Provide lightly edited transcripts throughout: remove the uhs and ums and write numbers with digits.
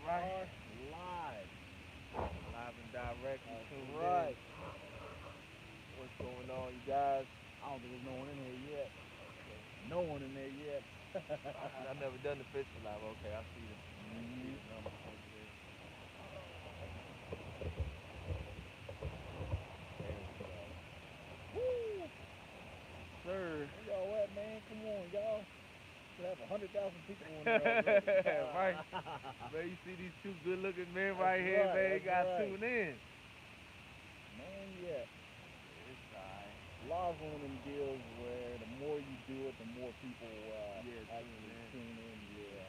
right? are live. Live and direct. You That's tuned in. right. What's going on, you guys? I don't think there's no one in here yet. No one in there yet. I've never done the fishing live. Okay, I see Mhm. the numbers over there. There we go. Woo! Sir. Where y'all at, man? Come on, y'all. Should have 100,000 people in there already. Right? Man, you see these two good looking men That's right here, right. man. You That's gotta right. tune in. Man, yeah. It's alright. Live's one of them deals where the more you do it, the more people Yeah, tune actually in. tune in. Yeah.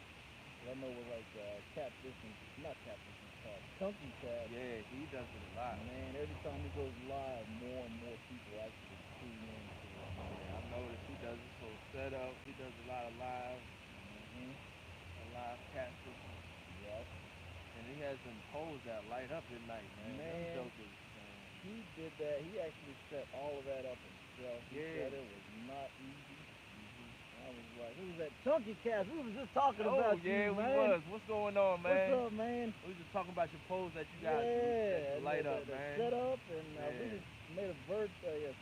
'Cause I know with like catfishing, not catfishing, chunky cat. Yeah, he does it a lot. Man, every time he goes live, more and more people actually tune in to it, Yeah, man. I noticed he does this whole setup. He does a lot of live, Mhm. catfishing. Yep. And he has them poles that light up at night, man. Them Man, jokers, man. he did that. He actually set all of that up himself. He Yeah. said it was not easy. Hmm. I was like, who was that chunky cat? We was just talking Oh, about yeah, you, we man. was. What's going on, What's man? up, man? We was just talking about your poles that you got that Yeah, you and light up, the man. setup, and we Yeah. just made a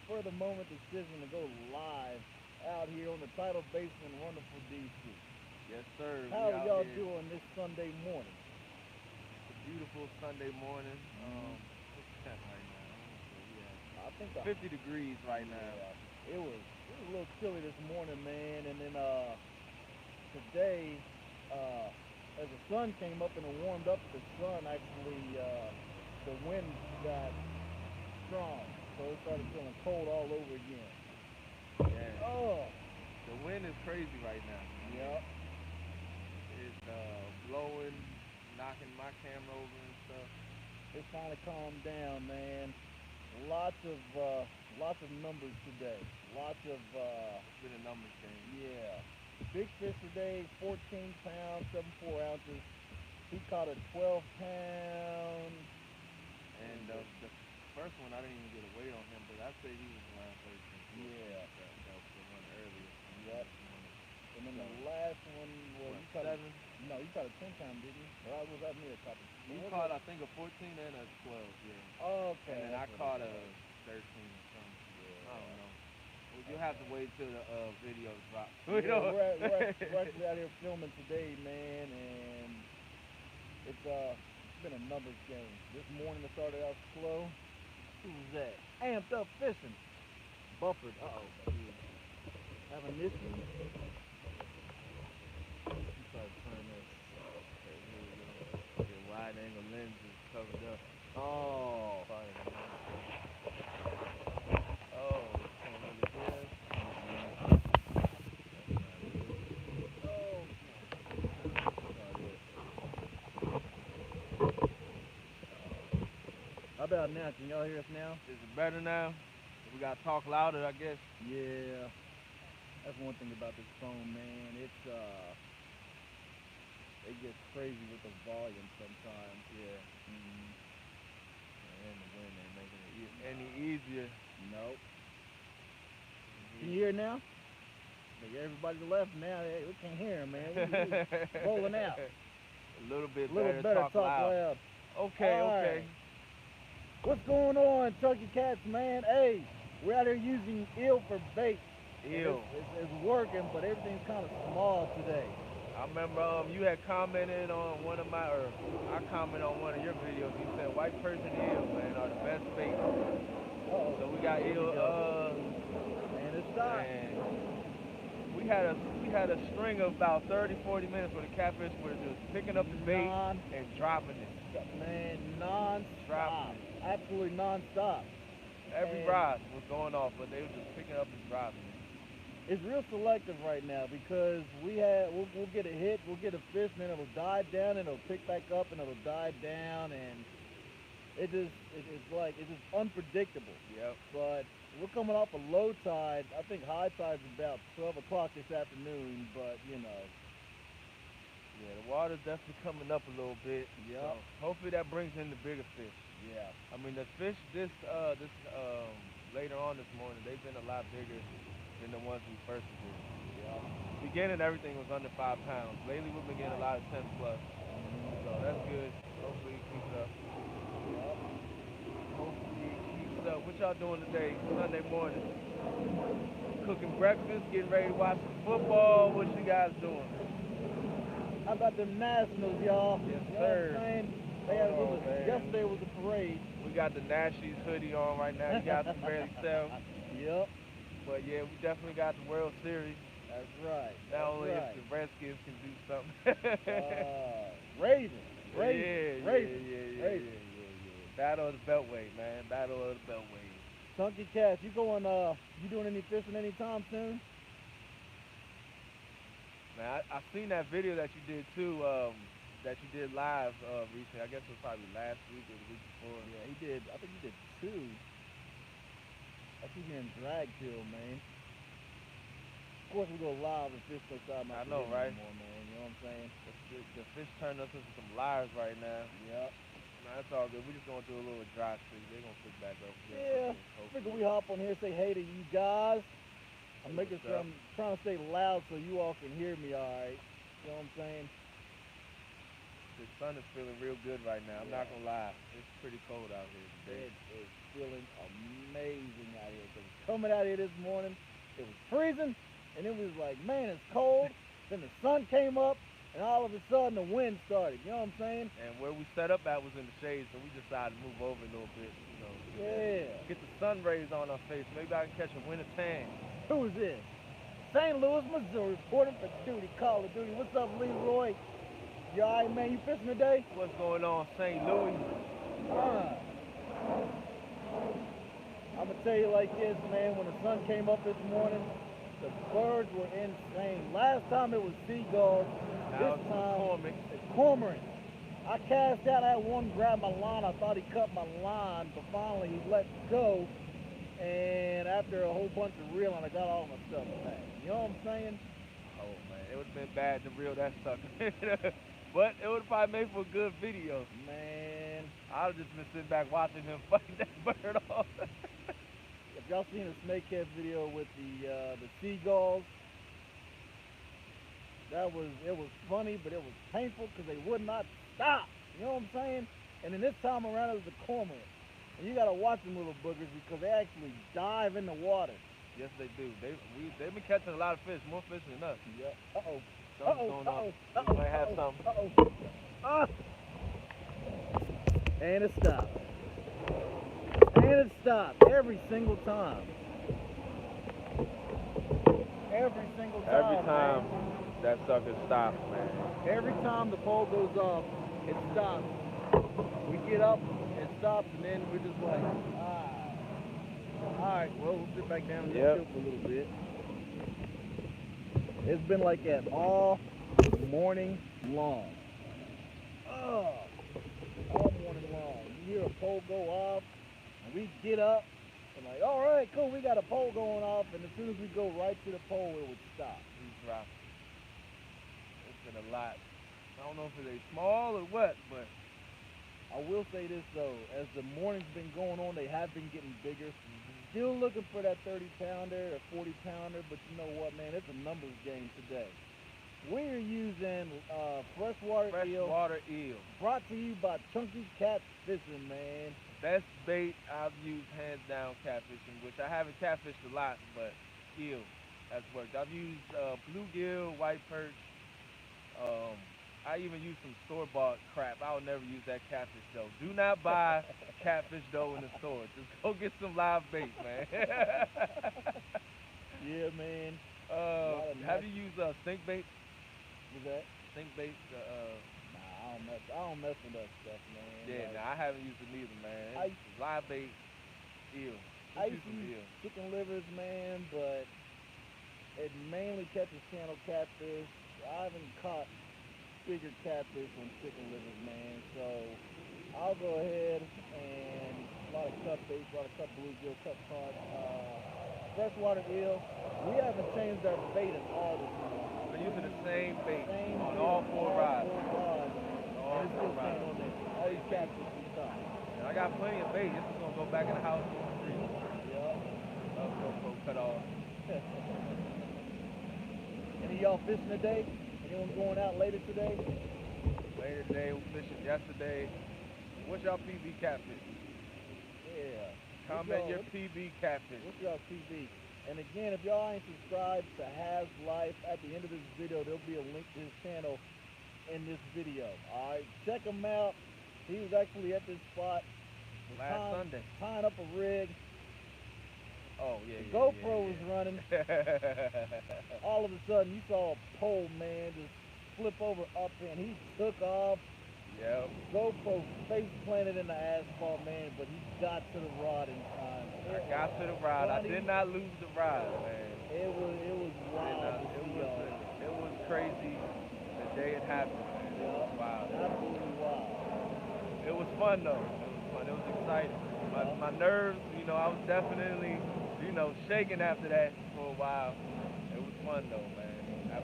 spur of the moment decision to go live out here on the Tidal Basin in wonderful DC. Yes, sir. We How are out y'all here. doing this Sunday morning? It's a beautiful Sunday morning. Mm, What's the temp right now? Let me see. We at I think 50 degrees right now. yeah, it was a little chilly this morning, man, and then today, uh, as the sun came up and it warmed up, the sun actually the wind got strong, so it started feeling cold all over again. Yeah. Oh, The wind is crazy right now. I mean, yep. it's blowing, knocking my camera over and stuff. It's finally calmed down, man. Lots of numbers today. Lots of It's been a numbers game. yeah. Big fish today, 14 pounds, 7.4 ounces. He caught a 12 pound. What And was it? the first one, I didn't even get a weight on him, but I say he was around 13, 14. Yeah. That was the one earlier Yep. this morning. And then So, the last one, well, what, you caught a 7? no, you caught a 10 pound, didn't you? Or was that me that caught it? He What was caught, it? I think, a 14 and a 12, yeah. And Okay, then I that's what it caught a was. 13 or something. I don't know. Yeah. Well, you'll have to Okay. wait till the video drops. We Yeah, don't. we're actually out here filming today, man, and it's been a numbers game. This morning it started out slow. Who was that? Amped up fishing. Buffered. Uh oh. Having issues. I'm sorry to turn this. Okay, here we go. Your wide angle lens is covered up. Oh. Probably the monitor. Oh, you can't really hear us? Mm-mm. That's not it. Oh. That's not it. How about now? Can y'all hear us now? Is it better now? We gotta talk louder, I guess. Yeah. That's one thing about this phone, man. It gets crazy with the volume sometimes. Yeah. Mm, And the wind ain't making it any nah. easier. Nope. Can you Hear hear now? Like everybody left now. We can't hear him, man. We rolling out. A little bit A little better. better Talk talk loud. loud. Okay, All okay. right. What's going on, Chunky Cats, man? Hey, we're out here using eel for bait. And Ew. it's working, but everything's kind of small today. I remember you had commented on one of my, or I commented on one of your videos. You said white person eel, man, are the best bait. Uh-oh. So we got Here we eel. go. And it stopped. Man, we had a string of about 30, 40 minutes where the catfish were just picking up the bait Non, and dropping it, man, dropping non-stop. it. Absolutely non-stop. Every And rod was going off, but they were just picking up and dropping it. it's real selective right now because we'll get a hit, we'll get a fish, and then it'll die down, and it'll pick back up, and it'll die down, and it's just unpredictable. Yep. But we're coming off a low tide. I think high tide's about 12 o'clock this afternoon. But Yeah, the water's definitely coming up a little bit. So yep, hopefully that brings in the bigger fish. yeah, I mean, the fish this later on this morning, they've been a lot bigger than the ones we first did. yep. Beginning, everything was under 5 pounds. Lately, we've been getting a Nice. lot of 10 plus. Mhm. So that's good. Hopefully it keeps up. Yup. Hopefully it keeps up. What y'all doing today? Sunday morning. Cooking breakfast, getting ready to watch some football. What you guys doing? How about them Nationals, y'all? Yes, You know what sir. I'm saying? Hold on, man. Yesterday was a parade. We got the Nashies hoodie on right now. You guys can barely tell. Yup. But yeah, we definitely got the World Series. That's right. Not That's only right. if the Redskins can do something. Ravens. Yeah, Ravens. yeah. Ravens. Battle of the Beltway, man. Battle of the Beltway. Chunky Cash, you doing any fishing anytime soon? Man, I seen that video that you did too, that you did live recently. I guess it was probably last week or the week before. Yeah, he did. I think he did two. I keep hearing drag kill, man. Of course, we go live and fish no time. I know, right? Anymore, man. You know what I'm saying? The fish turned us into some liars right now. Yep. Nah, that's all good. We just going through a little dry streak. They're gonna pick back up. Yeah. Figure we hop on here, say hey to you guys. I'm making sure I'm trying to stay loud so you all can hear me all right. You know what I'm saying? The sun is feeling real good right now. I'm not gonna lie. It's pretty cold out here today. It is feeling amazing out here. 'Cause coming out here this morning, it was freezing, and it was like, man, it's cold. Then the sun came up, and all of a sudden the wind started. You know what I'm saying? And where we set up at was in the shade, so we decided to move over a little bit. So Yeah. get the sun rays on our face. Maybe I can catch a winter tan. Who is this? St. Louis, Missouri, reporting for duty, Call of Duty. What's up, Leroy? You all right, man? You fishing today? What's going on, St. Louis? I'm going to tell you like this, man. When the sun came up this morning, the birds were insane. Last time it was seagulls. Now This it's time McCormick. it's cormorant. I cast out, I had one grab my line. I thought he cut my line, but finally he let go. And after a whole bunch of reeling, I got all my stuff back. You know what I'm saying? Oh man, it would have been bad to reel that sucker. But it would have probably made for a good video. Man. I'd have just been sitting back watching him fight that bird off. If y'all seen a snakehead video with the seagulls, it was funny, but it was painful because they would not stop. You know what I'm saying? And then this time around it was a cormorant. And you gotta watch them little boogers because they actually dive in the water. Yes, they do. They've been catching a lot of fish, more fish than us. Yep. Uh-oh. Something's going on. We might have something. Uh-oh. And it stopped. And it stopped every single time. Every single time. Every time man. that sucker stops, man. Every time the pole goes up, it stops. We get up, it stops, and then we're just like, all right, well, we'll sit back down and chill for a little bit. It's been like that all morning long. All morning long. You hear a pole go off, and we get up, and like, all right, cool, we got a pole going off, and as soon as we go right to the pole, it would stop. He's dropping. It's been a lot. I don't know if it's small or what, but I will say this though, as the morning's been going on, they have been getting bigger. Still looking for that 30-pounder or 40-pounder, but you know what, man? It's a numbers game today. We're using freshwater eel. Brought to you by Chunky Catfishing, man. Best bait I've used, hands down, catfishing, which I haven't catfished a lot, but eel has worked. I've used bluegill, white perch. I even use some store-bought crap. I would never use that catfish dough. Do not buy catfish dough in the store. Just go get some live bait, man. Yeah, man. Have you used stink bait? What's that? Stink bait? Nah, I don't mess with that stuff, man. Yeah, Like, nah, I haven't used it neither, man. Live bait, eel. I used to use chicken livers, man, but it mainly catches channel catfish. I haven't caught bigger catfish on chicken livers, man. So I'll go ahead and a lot of cut baits, a lot of cut bluegill, cut cod, freshwater eel. We haven't changed our bait in all this time. We're using the same bait on bait all four rods. And it's still staying on there. All these catfish we caught. And I got plenty of bait. This is gonna go back in the house on the street. Yep. Cut off. Any of y'all fishing today? Anyone going out later today? Man, raining today. We fishing yesterday. What's y'all PB catfish? Yeah. Comment your PB catfish. What's y'all TV? And again, if y'all ain't subscribed to Has Life, at the end of this video, there'll be a link to his channel in this video. All right, check him out. He was actually at this spot Last Sunday. tying up a rig. Oh yeah. The Yeah, GoPro yeah, was yeah. running. All of a sudden, you saw a pole, man, just flip over up, and he took off. Yep. GoPro face planted in the asphalt, man, but he got to the rod in time. I got to the rod. I did not lose the rod, man. It was wild to see, y'all. It was crazy the day it happened, man. It was wild. Absolutely wild. It was fun though. It was fun. It was exciting. My nerves, I was definitely, shaking after that for a while. It was fun though, man.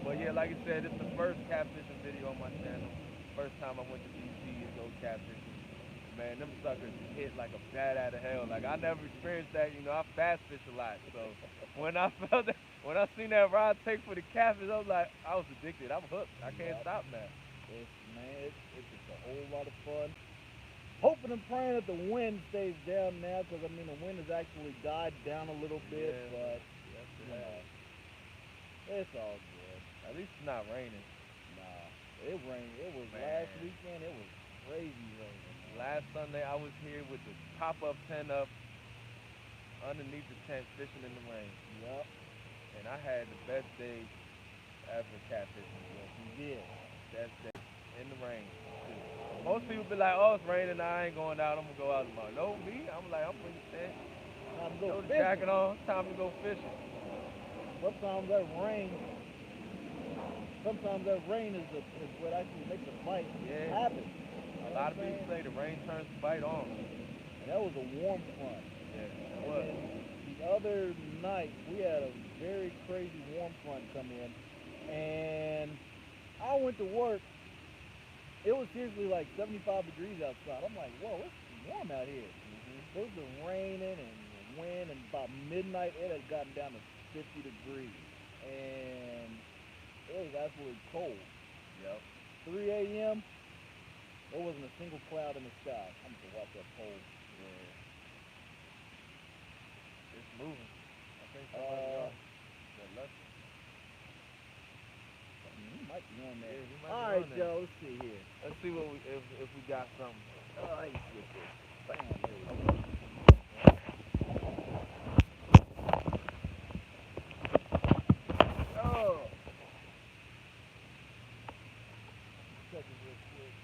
But yeah, like I said, it's the first catfishing video on my channel. First time I went to DC and go catfishing. Man, them suckers hit like a bat out of hell. Like I never experienced that. I fast fish a lot, so when I felt that, when I seen that rod take for the catfish, I was addicted. I'm hooked. I can't stop now. It's just a whole lot of fun. Hoping and praying that the wind stays down now, because the wind has actually died down a little bit, but it's all good. At least it's not raining. Nah, it rained. It was last weekend. It was crazy raining. Last Sunday I was here with the pop-up tent up underneath the tent fishing in the rain. Yup. And I had the best day ever catfishing. Yes, you did. Best day in the rain. Most people be like, oh, it's raining, I ain't going out, I'm going to go out tomorrow. No, me, I'm like, I'm putting the tent, Time to go throw the fishing. jacket on, time to go fishing. Sometimes that rain is what actually makes the bite happen. A lot of people say the rain turns the bite on. And that was a warm front. Yeah, it was. The other night, we had a very crazy warm front come in, and I went to work. It was seriously like 75 degrees outside. I'm like, whoa, it's warm out here. It was been raining and wind, and about midnight, it had gotten down to 50 degrees. And it was absolutely cold. Yep. 3 a.m., there wasn't a single cloud in the sky. I'm going to watch that pole. Yeah. It's moving. I think somebody that left. He might be on there. Yeah, he might All be right, on there. Joe, let's see here. Let's see what if we got something. Let me get this. Bam, there we go. Oh. Check it real quick.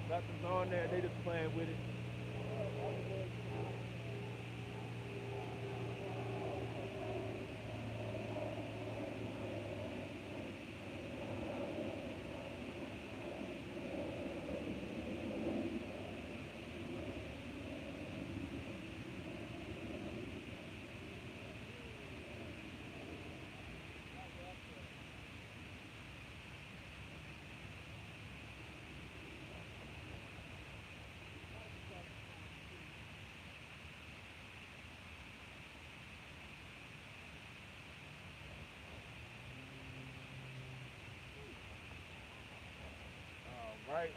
Nothing's on there, they just playing with it. Right.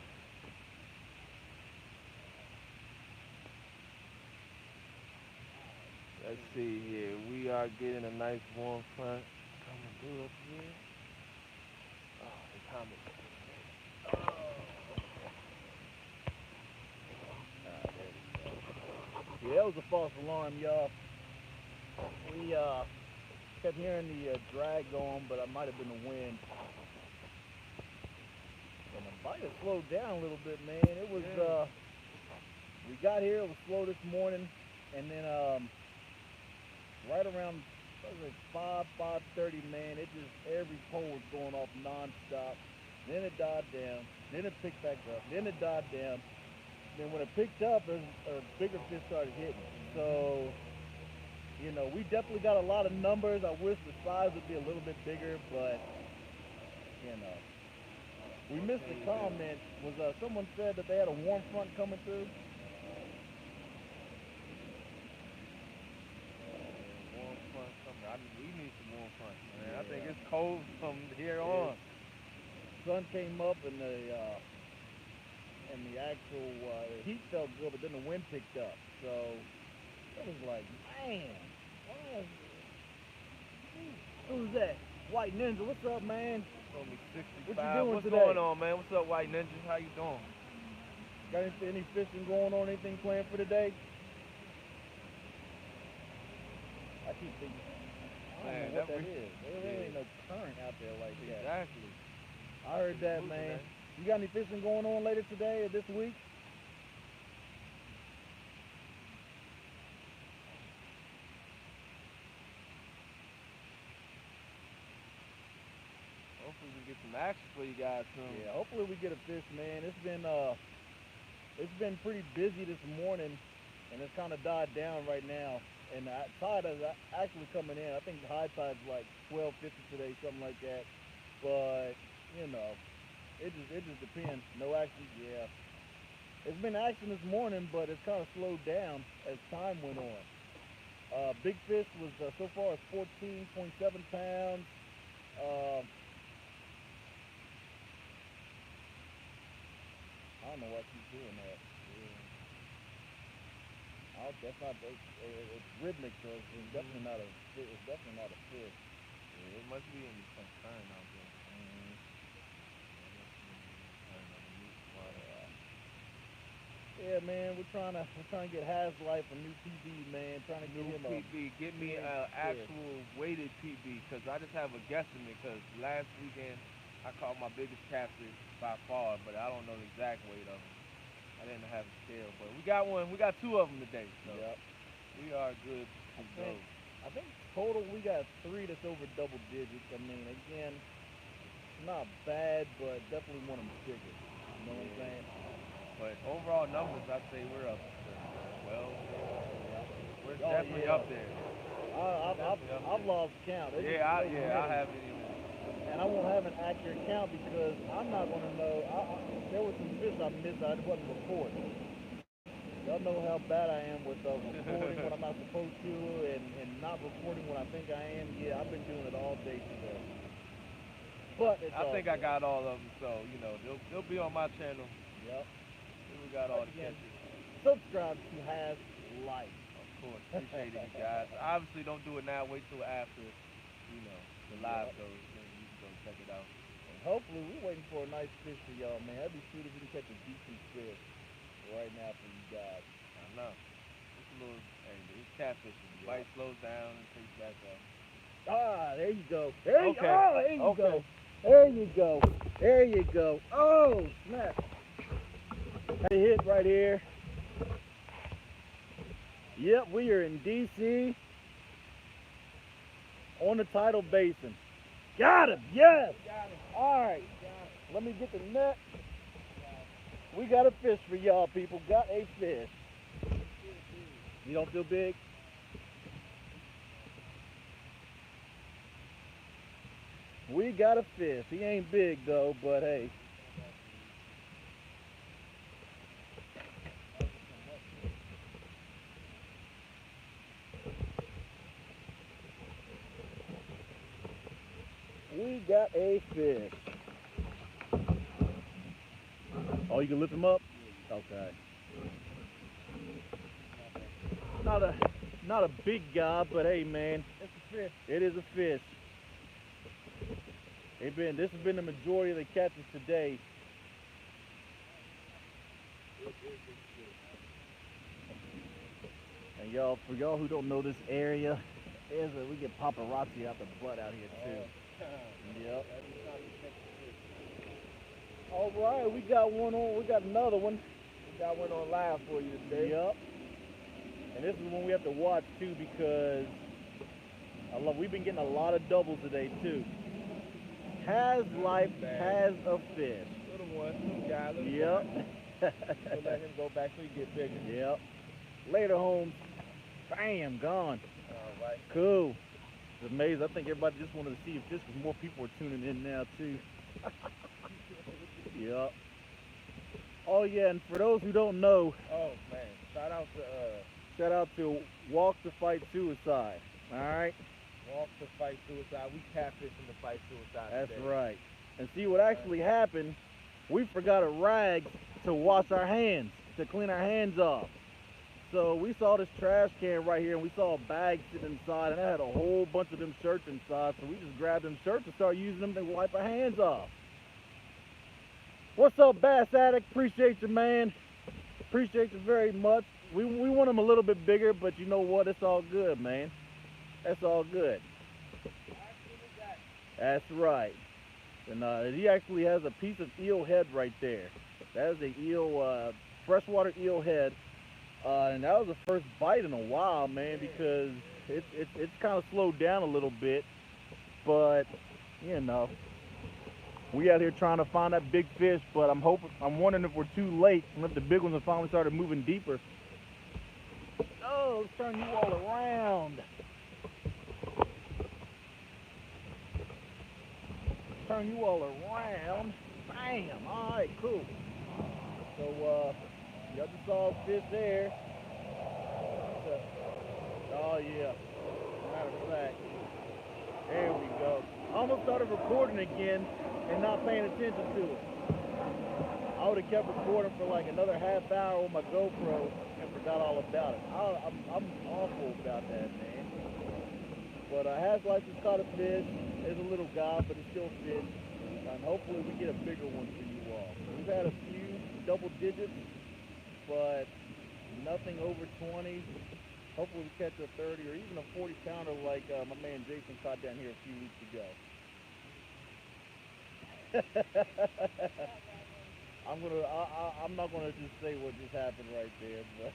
Let's see here. We are getting a nice warm front coming through up here. Oh, it's coming. Yeah, that was a false alarm, y'all. We kept hearing the drag going, but it might have been the wind. And the bite has slowed down a little bit, man. It was, we got here, it was slow this morning, and then right around, what was it, 5:30, man, it just, every pole was going off nonstop. Then it died down, then it picked back up, then it died down. Then when it picked up, a bigger fish started hitting. So, we definitely got a lot of numbers. I wish the size would be a little bit bigger, but, We missed the comment. Was someone said that they had a warm front coming through? Warm front coming. We need some warm front, man. I think Yeah. it's cold from here Yeah. on. Sun came up and the actual heat felt good, but then the wind picked up. So it was like, man, why is who's that? White Ninja, what's up, man? Only 65. What you doing What's today? going on, man? What's up, White Ninja? How you doing? Got any fishing going on? Anything planned for today? I keep thinking, I don't know what that is. There really ain't no current out there like that. Exactly. I heard that, man. You got any fishing going on later today or this week? Hopefully we get some action for you guys soon. Yeah, hopefully we get a fish, man. It's been pretty busy this morning, and it's kind of died down right now. And the tide is actually coming in. I think the high tide's like 12:50 today, something like that. But you know, it just depends. No action, yeah. It's been action this morning, but it's kind of slowed down as time went on. Big fish was so far it's 14.7 pounds. Uh, I don't know why she's doing that. That's not. It's rhythmic, so it's definitely not a. It's definitely not a fish. Yeah, it must be in some current out there. Yeah, man, we're trying to get Has Life a new PB, man. Trying to get him a PB. Get me an actual weighted PB, because I just have a guesstimate. Because last weekend I caught my biggest catfish by far, but I don't know the exact weight of them. I didn't have a scale, but we got one. We got two of them today, so yep. We are good to go. I think total we got 3 that's over double digits. I mean, again, not bad, but definitely one of them bigger. You know what I'm saying? But overall numbers, I'd say we're up to 12. Yeah. We're definitely up there. I've lost count. I haven't even. And I won't have an accurate count because I'm not going to know. There were some fish I missed I wasn't reporting. Y'all know how bad I am with reporting what I'm not supposed to and not reporting what I think I am. Yeah, I've been doing it all day today. But I think I got all of them, so you know they'll be on my channel. Yep. We got all the catches. Subscribe to Has Life. Of course, appreciate it, you guys. Obviously, don't do it now. Wait till after, the live goes. Then you can go check it out. And hopefully, we're waiting for a nice fish for y'all, man. That'd be sweet if we can catch a decent fish right now for you guys. I know. It's a little, it's catfishing. The bite slows down and takes back up. Ah, there you go. There you go. There you go. There you go. Oh, snap. Had a hit right here. Yep, we are in D.C. on the Tidal Basin. Got him, yes. Got him. All right, let me get the net. We got a fish for y'all, people. Got a fish. You don't feel big? We got a fish. He ain't big though, but hey. We got a fish. Oh, you can lift him up? Okay. Not a big guy, but hey man, It's a fish. it is a fish. This has been the majority of the catches today. And y'all, for y'all who don't know this area, we get paparazzi out the butt out here too. Yep. All right, we got one on. We got another one. We got one on live for you today. Yep. And this is one we have to watch too because we've been getting a lot of doubles today too. Has Life has a fish. Little one, little guy, little Yep. guy. We'll let him go back so he get bigger. Yep. Later, Holmes. Bam, gone. All right. Cool. It's amazing. I think everybody just wanted to see a fish because more people are tuning in now too. Yep. Oh yeah, and for those who don't know, Oh man, shout out to Walk to Fight Suicide. All right, walk to fight suicide. We catfishing to fight suicide that's today. right. And see what All right. actually happened. We forgot a rag to wash our hands, to clean our hands off. So we saw this trash can right here, and we saw a bag sitting inside, and it had a whole bunch of them shirts inside. So we just grabbed them shirts and started using them to wipe our hands off. What's up, Bass Addict? Appreciate you, man. Appreciate you very much. We want them a little bit bigger, but you know what? It's all good, man. That's all good. That's right. And he actually has a piece of eel head right there. That is a freshwater eel head. And that was the first bite in a while, man, because it's kind of slowed down a little bit. But you know, we out here trying to find that big fish. But I'm wondering if we're too late, and if the big ones have finally started moving deeper. Oh, let's turn you all around. Turn you all around. Bam. All right, cool. So you just saw a fish there. Oh yeah. Matter of fact, there we go. I almost started recording again and not paying attention to it. I would have kept recording for like another half hour with my GoPro and forgot all about it. I'm awful about that, man. But Haslife just caught a fish. It's a little guy, but it's still fish. And hopefully we get a bigger one for you all. We've had a few double digits, but nothing over 20. Hopefully we catch a 30 or even a 40 pounder like my man Jason caught down here a few weeks ago. I'm not gonna just say what just happened right there, but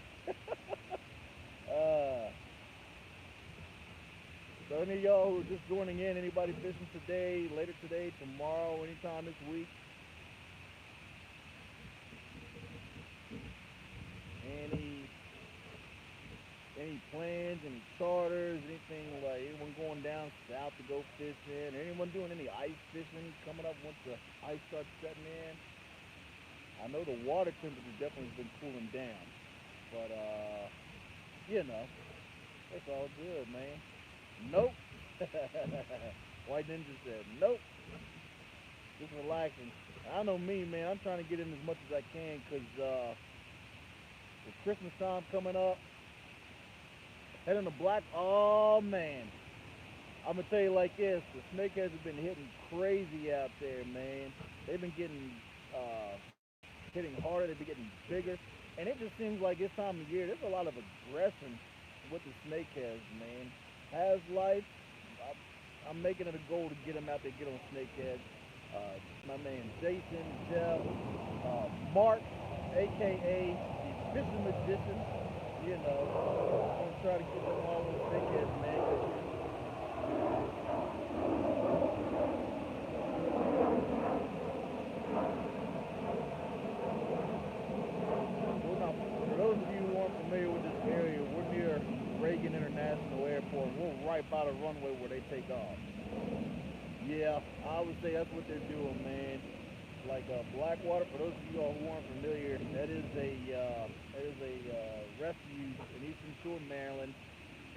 so any of y'all who are just joining in, anybody fishing today, later today, tomorrow, anytime this week, any any plans, any charters, anything like anyone going down south to go fishing, anyone doing any ice fishing coming up once the ice starts setting in? I know the water temperature definitely has been cooling down, but you know, it's all good, man. Nope. White Ninja said nope. Just relaxing. I know me, man. I'm trying to get in as much as I can because with Christmas time coming up, heading to Black. Oh man, I'm gonna tell you like this: the snakeheads have been hitting crazy out there, man. They've been getting hitting harder. They've been getting bigger, and it just seems like this time of year there's a lot of aggression with the snakeheads, man. Haslife, I'm making it a goal to get them out there, get on snakeheads. My man Jason, Jeff, Mark, aka the Fishing Magician. You know, I'm gonna try to get them all on snakeheads, man. Well, now, for those of you who aren't familiar with this area, we're near Reagan International Airport. We're right by the runway where they take off. Yeah, I would say that's what they're doing, man. Like Blackwater, for those of you all who aren't familiar, that is a refuge in Eastern Shore, Maryland.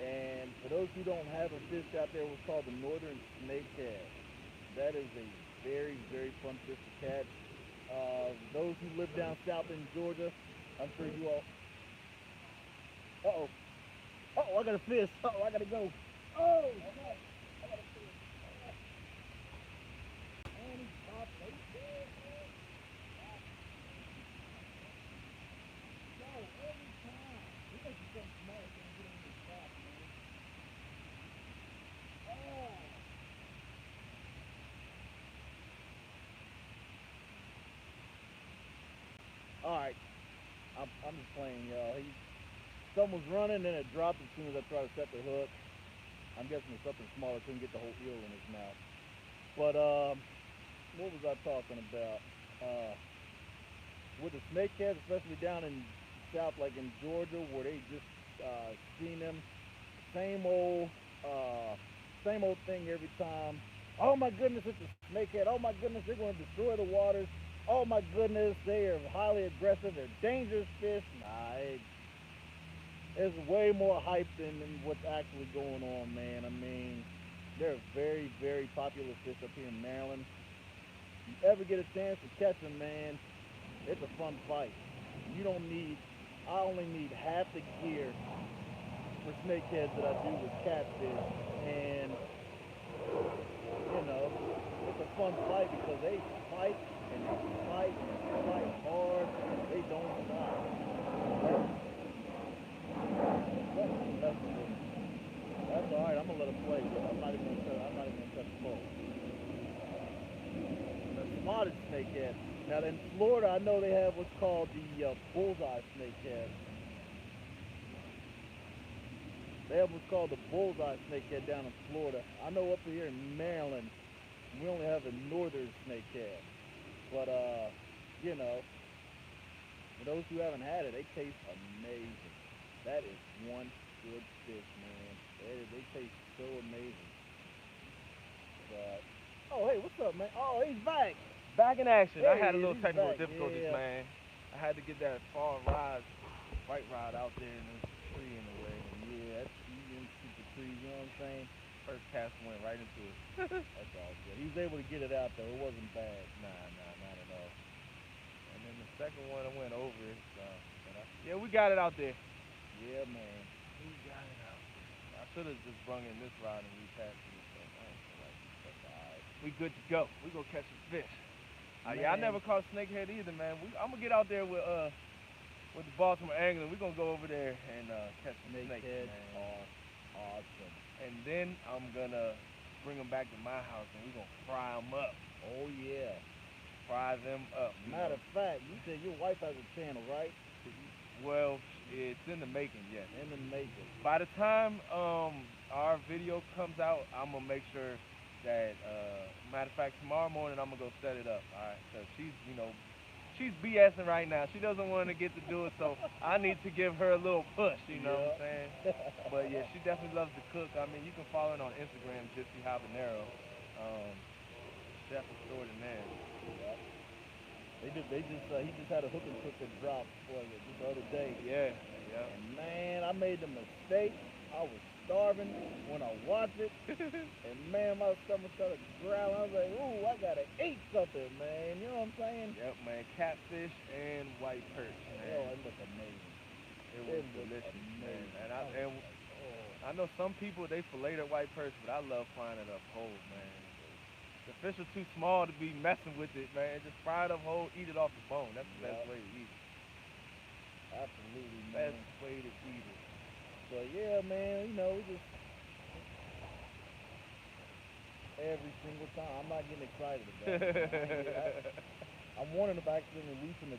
And for those who don't have a fish out there, what's called the northern snakehead. That is a very, very fun fish to catch. Those who live down south in Georgia, I'm sure you all. Uh oh. Oh, I got a fish. Oh, I gotta go. Oh, snap. I got a fish. And he popped right there. So every time, he makes you something smart so you get in the spot, man. Oh. All right. I'm just playing, y'all. Someone's running, then it dropped as soon as I try to set the hook. I'm guessing it's something smaller. Couldn't get the whole eel in his mouth. But what was I talking about? Uh, with the snakeheads, especially down in south, like in Georgia, where they just seen them, same old, uh, same old thing every time. Oh my goodness, it's a snakehead. Oh my goodness, they're going to destroy the waters. oh my goodness, they are highly aggressive. They're dangerous fish. Nah, it's way more hype than what's actually going on, man. I mean, they're very, very popular fish up here in Maryland. If you ever get a chance to catch them, man, it's a fun fight. You don't need, I only need half the gear for snakeheads that I do with catfish, and you know, it's a fun fight because they fight and they fight and they fight hard. They don't stop. That's all right. I'm gonna let it play, but I'm not even gonna touch. I'm not even gonna touch the bowl. The spotted snakehead. Now in Florida, I know they have what's called the bullseye snakehead. They have what's called the bullseye snakehead down in Florida. I know up here in Maryland, we only have a northern snakehead. But you know, for those who haven't had it, they taste amazing. That is one good fish, man. They taste so amazing. But oh hey, what's up, man? Oh, he's back. Back in action. I There had a he is. little He's technical back. difficulties, Yeah. man. I had to get that far rod, right rod out there, and there's a tree in the way. Yeah, that's you can shoot the trees, you know what I'm saying? First cast went right into it. That's all good. He was able to get it out though. It wasn't bad. Nah, not at all. And then the second one, I went over it. Yeah, we got it out there. Yeah, man. We got it out there. I should have just brung in this rod and recasted it, but I ain't feel like it. That's alright. We good to go. We gonna catch some fish. Yeah, I Man, never caught snakehead either, man. I'm gonna get out there with the Baltimore angling. We gonna go over there and catch some snakes, snakeheads man. are awesome. And then I'm gonna bring them back to my house and we gonna fry them up. Oh yeah. Fry them up. Matter of fact, you said your wife has a channel, right? Well, it's in the making, yes. In the making. By the time our video comes out, I'm gonna make sure that matter of fact, tomorrow morning I'm gonna go set it up. All right, cause she's BSing right now. She doesn't want to get to do it, so I need to give her a little push. You know what I'm saying? But yeah, she definitely loves to cook. I mean, you can follow her on Instagram, Gypsy Habanero. Chef extraordinaire. Yep. He just had a hook and cook that dropped for you just the other day. Yeah, yeah. And man, I made the mistake. I was starving when I watched it, and man, my stomach started growling. I was like, ooh, I gotta eat something, man. You know what I'm saying? Yep, man. Catfish and white perch, man. Oh, it looked amazing. It was delicious, man. I know some people they fillet their white perch, but I love frying it up whole, man. The fish are too small to be messing with it, man. Just fry it up whole, eat it off the bone. That's the best way to eat it. Absolutely, man. Best way to eat it. So yeah, man. You know, we just every single time. I'm not getting excited about it. I'm wanting to actually releasing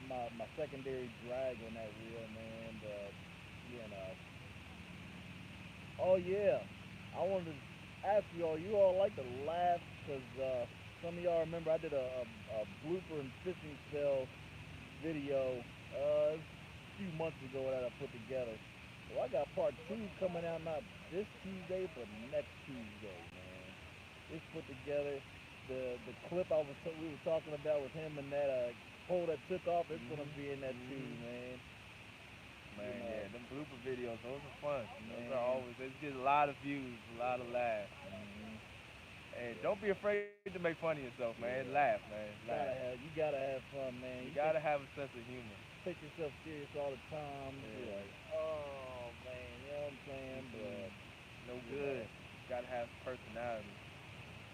my secondary drag on that reel, man. But you know. Oh yeah, I wanted to ask you all like to laugh because some of y'all remember I did a blooper and fishing spell video a few months ago that I put together. Well, I got part two coming out not this Tuesday, but next Tuesday, man. It's put together. The clip we were talking about with him and that pole that took off, it's gonna be in that too, man. Man, You know, yeah, them blooper videos, those are fun. Those are man. always, they get a lot of views, a lot of laughs. Mhm. And don't be afraid to make fun of yourself, man. Yeah. Laugh, man. Laugh. You gotta have fun, man. You gotta have a sense of humor. Take yourself serious all the time. Yeah. Be like, oh man, you know what I'm saying? But No good. You gotta have personality.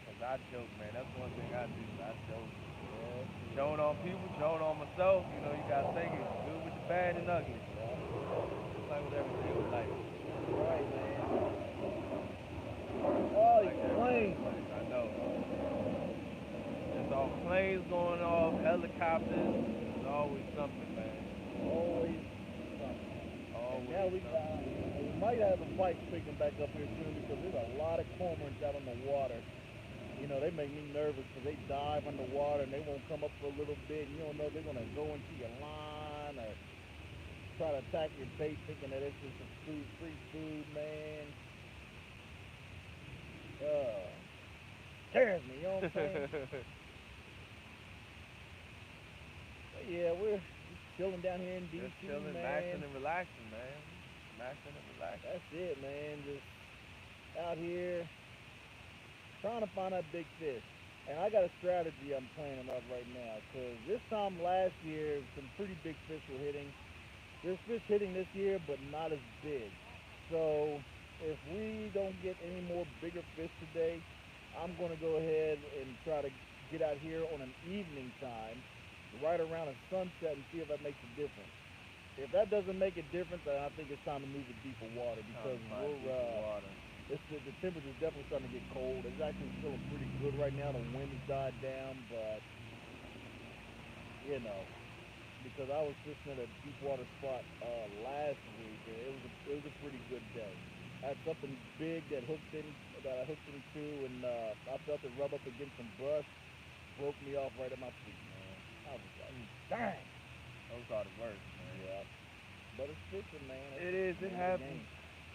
Cause I joke, man. That's one thing I do. I joke. yeah, Showing on people, showing on myself. You know, you gotta take it good with the bad and ugly. Just like with everything in life. right, man. Oh, Like these that. planes. I know. There's all planes going off, helicopters. There's always something, man. Always something. And now Always something. we might have a fight picking back up here soon because there's a lot of cormorants out on the water. You know, they make me nervous because they dive underwater and they won't come up for a little bit. And you don't know if they're going to go into your line or try to attack your bait thinking that it's just a free food, man. Scares me, you know what I'm saying? Yeah, we're just chilling down here in Just DC, chilling, maxing man. and relaxing, man. Maxing and relaxing. That's it, man. Just out here trying to find that big fish. And I got a strategy I'm planning out right now. Cause this time last year, some pretty big fish were hitting. There's fish hitting this year, but not as big. So if we don't get any more bigger fish today, I'm going to go ahead and try to get out here on an evening time, right around a sunset, and see if that makes a difference. If that doesn't make a difference, then I think it's time to move to deeper water Time because to find deeper water. the temperature's definitely starting to get cold. It's actually feeling pretty good right now. The wind has died down, but you know, because I was fishing at a deep water spot last week, and it was a pretty good day. I had something big that I hooked into, and I felt it rub up against some brush, broke me off right at my feet, man. I was like, dang. Those are the worst, man. Yeah, but it's fishing, man. It It's is. the It name of the happens. game,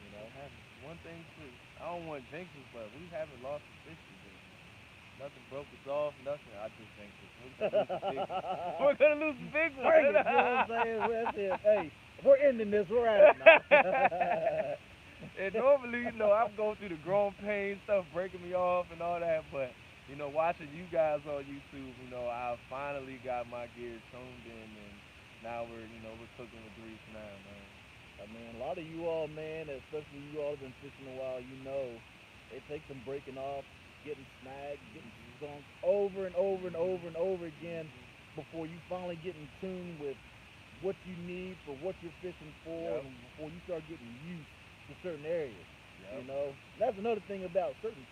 you know. It happens. One thing too. I don't want to jinx us, but we haven't lost a fish today. Nothing broke us off. Nothing. I just jinxed us. We're gonna lose the big one. We're gonna lose the big one. Bring it, you know what I'm saying? That's it. Hey, we're ending this. We're at it now. And normally, I'm going through the growing pain stuff, breaking me off and all that, but watching you guys on YouTube, I finally got my gear tuned in, and now we're cooking with grease now, man. I mean, a lot of you all, man, especially you all have been fishing a while, you know, it takes some breaking off, getting snagged, getting Mhm. skunked over and over and over and over again before you finally get in tune with what you need for what you're fishing for Yep. and before you start getting used to certain areas, you Yep. know. That's another thing about certain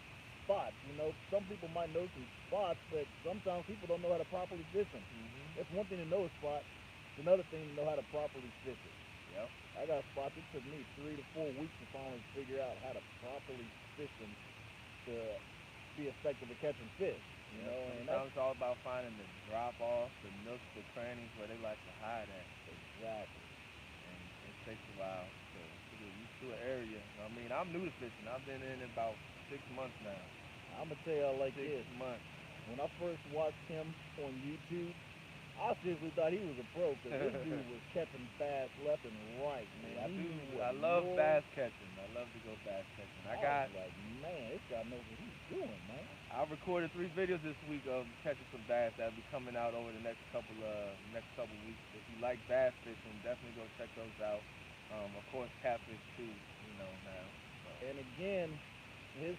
spots, you know. Some people might know some spots, but sometimes people don't know how to properly fish them. Mhm. It's one thing to know a spot, it's another thing to know how to properly fish it. Yep. I got spots. It took me 3 to 4 weeks to finally figure out how to properly fish them to be effective at catching fish. You Yep. know, and that's Sometimes it's all about finding the drop off, the nooks, the crannies where they like to hide at, exactly. and it takes a while to get used to an area. I mean, I'm new to fishing. I've been in it about 6 months now. I'm gonna tell y'all like Six this. months. When I first watched him on YouTube, I seriously thought he was a pro because this dude was catching bass left and right, man. I He do. knew I what love lure. bass catching. I love to go bass catching. I was like, man, this guy knows what he's doing, man. I recorded 3 videos this week of catching some bass that'll be coming out over the next couple weeks. If you like bass fishing, definitely go check those out. Of course, catfish too. Now. So. And again, his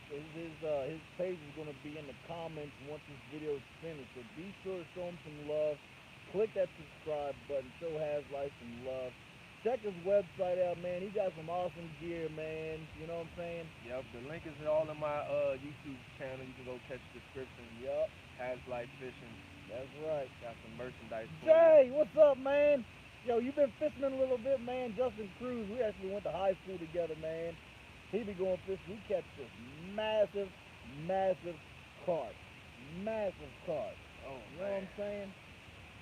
page is gonna be in the comments once this video is finished. So be sure to show him some love. Click that subscribe button. Show Life some love. Check his website out, man. He got some awesome gear, man. You know what I'm saying? Yep, the link is all in my YouTube channel. You can go catch the description. Yup, Has Light Fishing. that's right. Got some merchandise for you. Jay, what's up, man? Yo, you been fishing a little bit, man. Justin Cruz, we actually went to high school together, man. He be going fishing. We catch this massive, massive carp. Massive carp. Oh You know what man, I'm saying?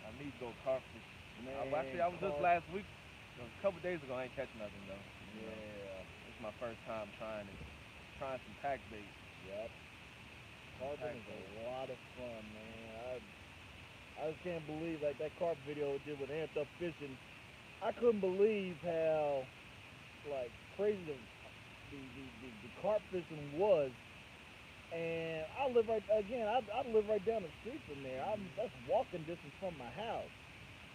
I need to go carp fishing. Man, I was just carp. last week. A couple days ago, I ain't catch nothing though. Yeah. It's my first time trying some pack bait. Yep. Carping is a lot of fun, man. I just can't believe like that carp video we did with Amped Up Fishing. I couldn't believe how like crazy the carp fishing was. And I live right again. I live right down the street from there. That's walking distance from my house.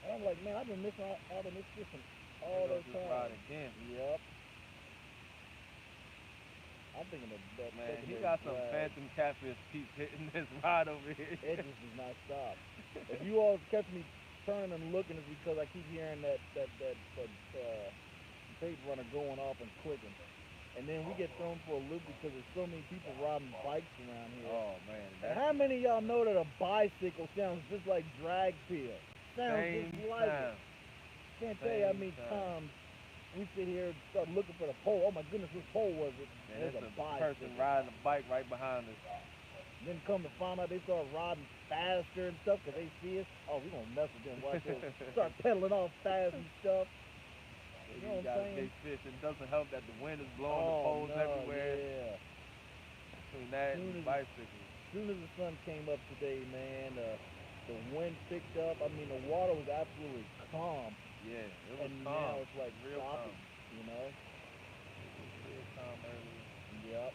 And I'm like, man, I've been missing out on this fishing all Go the just ride time. again. Yep. I'm thinking of that. Man, he got some phantom catfish keep hitting this rod over here. It just does not stop. If you all catch me turning and looking, it's because I keep hearing that bait runner going off and clicking. And then we get thrown for a loop because there's so many people riding bikes around here. Oh man, And how many of y'all know that a bicycle sounds just like drag peel? Sounds same just like time. it. Can't tell you how many Same times we sit here and start looking for the pole. Oh my goodness, which pole was it? And There's it's a a person bicycle. riding a bike right behind us. Then come to find out they start riding faster and stuff because they see us. Oh, we gonna mess with them. Watch them start pedaling off fast and stuff. You know You what got I'm a big saying? fish. It doesn't help that the wind is blowing the Oh poles no, everywhere. yeah. Between that Soon and as- bicycles. As soon as the sun came up today, man, The wind picked up. I mean, the water was absolutely calm, Yeah, it was and calm, now it's like real choppy. calm. You know? It was real calm earlier. Yep.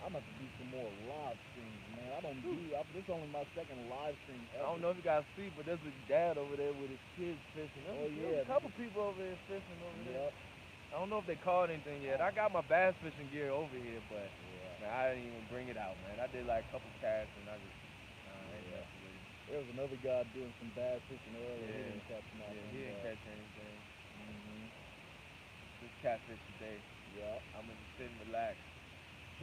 I'm about to do some more live streams, man. I don't Whew. do. This is only my second live stream I don't ever. know if you guys see, but there's a dad over there with his kids fishing. Oh There's yeah. a couple people over there fishing over there. Yep. I don't know if they caught anything yet. I got my bass fishing gear over here, but Yeah. man, I didn't even bring it out, man. I did like a couple casts and I just, I ain't Yeah. messing with it. There was another guy doing some bass fishing earlier. He Yeah, didn't catch yeah, nothing. he didn't But, catch anything. hmm Just catfish today. Yep. I'm gonna just sit and relax.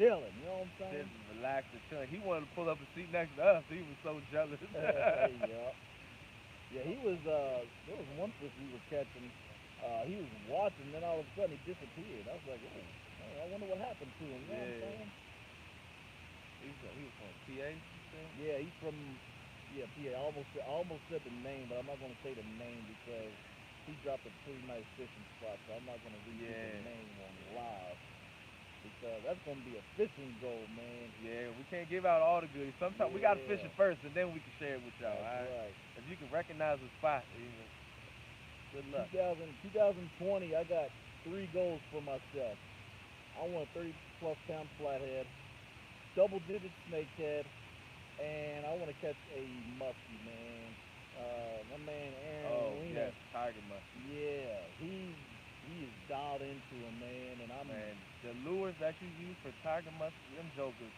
Chilling. You know what I'm Sit saying? and relax and chill. He wanted to pull up a seat next to us. He was so jealous. Yep. Yeah, he was. There was one fish we were catching. He was watching, then all of a sudden he disappeared. I was like, oh, man, I wonder what happened to him. You know what I'm Yeah. saying? He was from PA, you said? Yeah, he's from. Yeah, PA. I almost said the name, but I'm not gonna say the name because he dropped a pretty nice fishing spot, so I'm not gonna repeat Yeah. the name on live because that's gonna be a fishing goal, man. Yeah, we can't give out all the goodies. Sometimes we gotta fish Yeah. it first, and then we can share it with y'all. That's All right? right. If you can recognize the spot, even good luck. 2020, I got 3 goals for myself. I want a 30 plus pound flathead, double digit snakehead, and I want to catch a muskie, man. My man Aaron Oh Lena, yes, tiger musk. yeah, he is dialed into him, man, and I'm Man, the lures that you use for tiger musk, them jokers,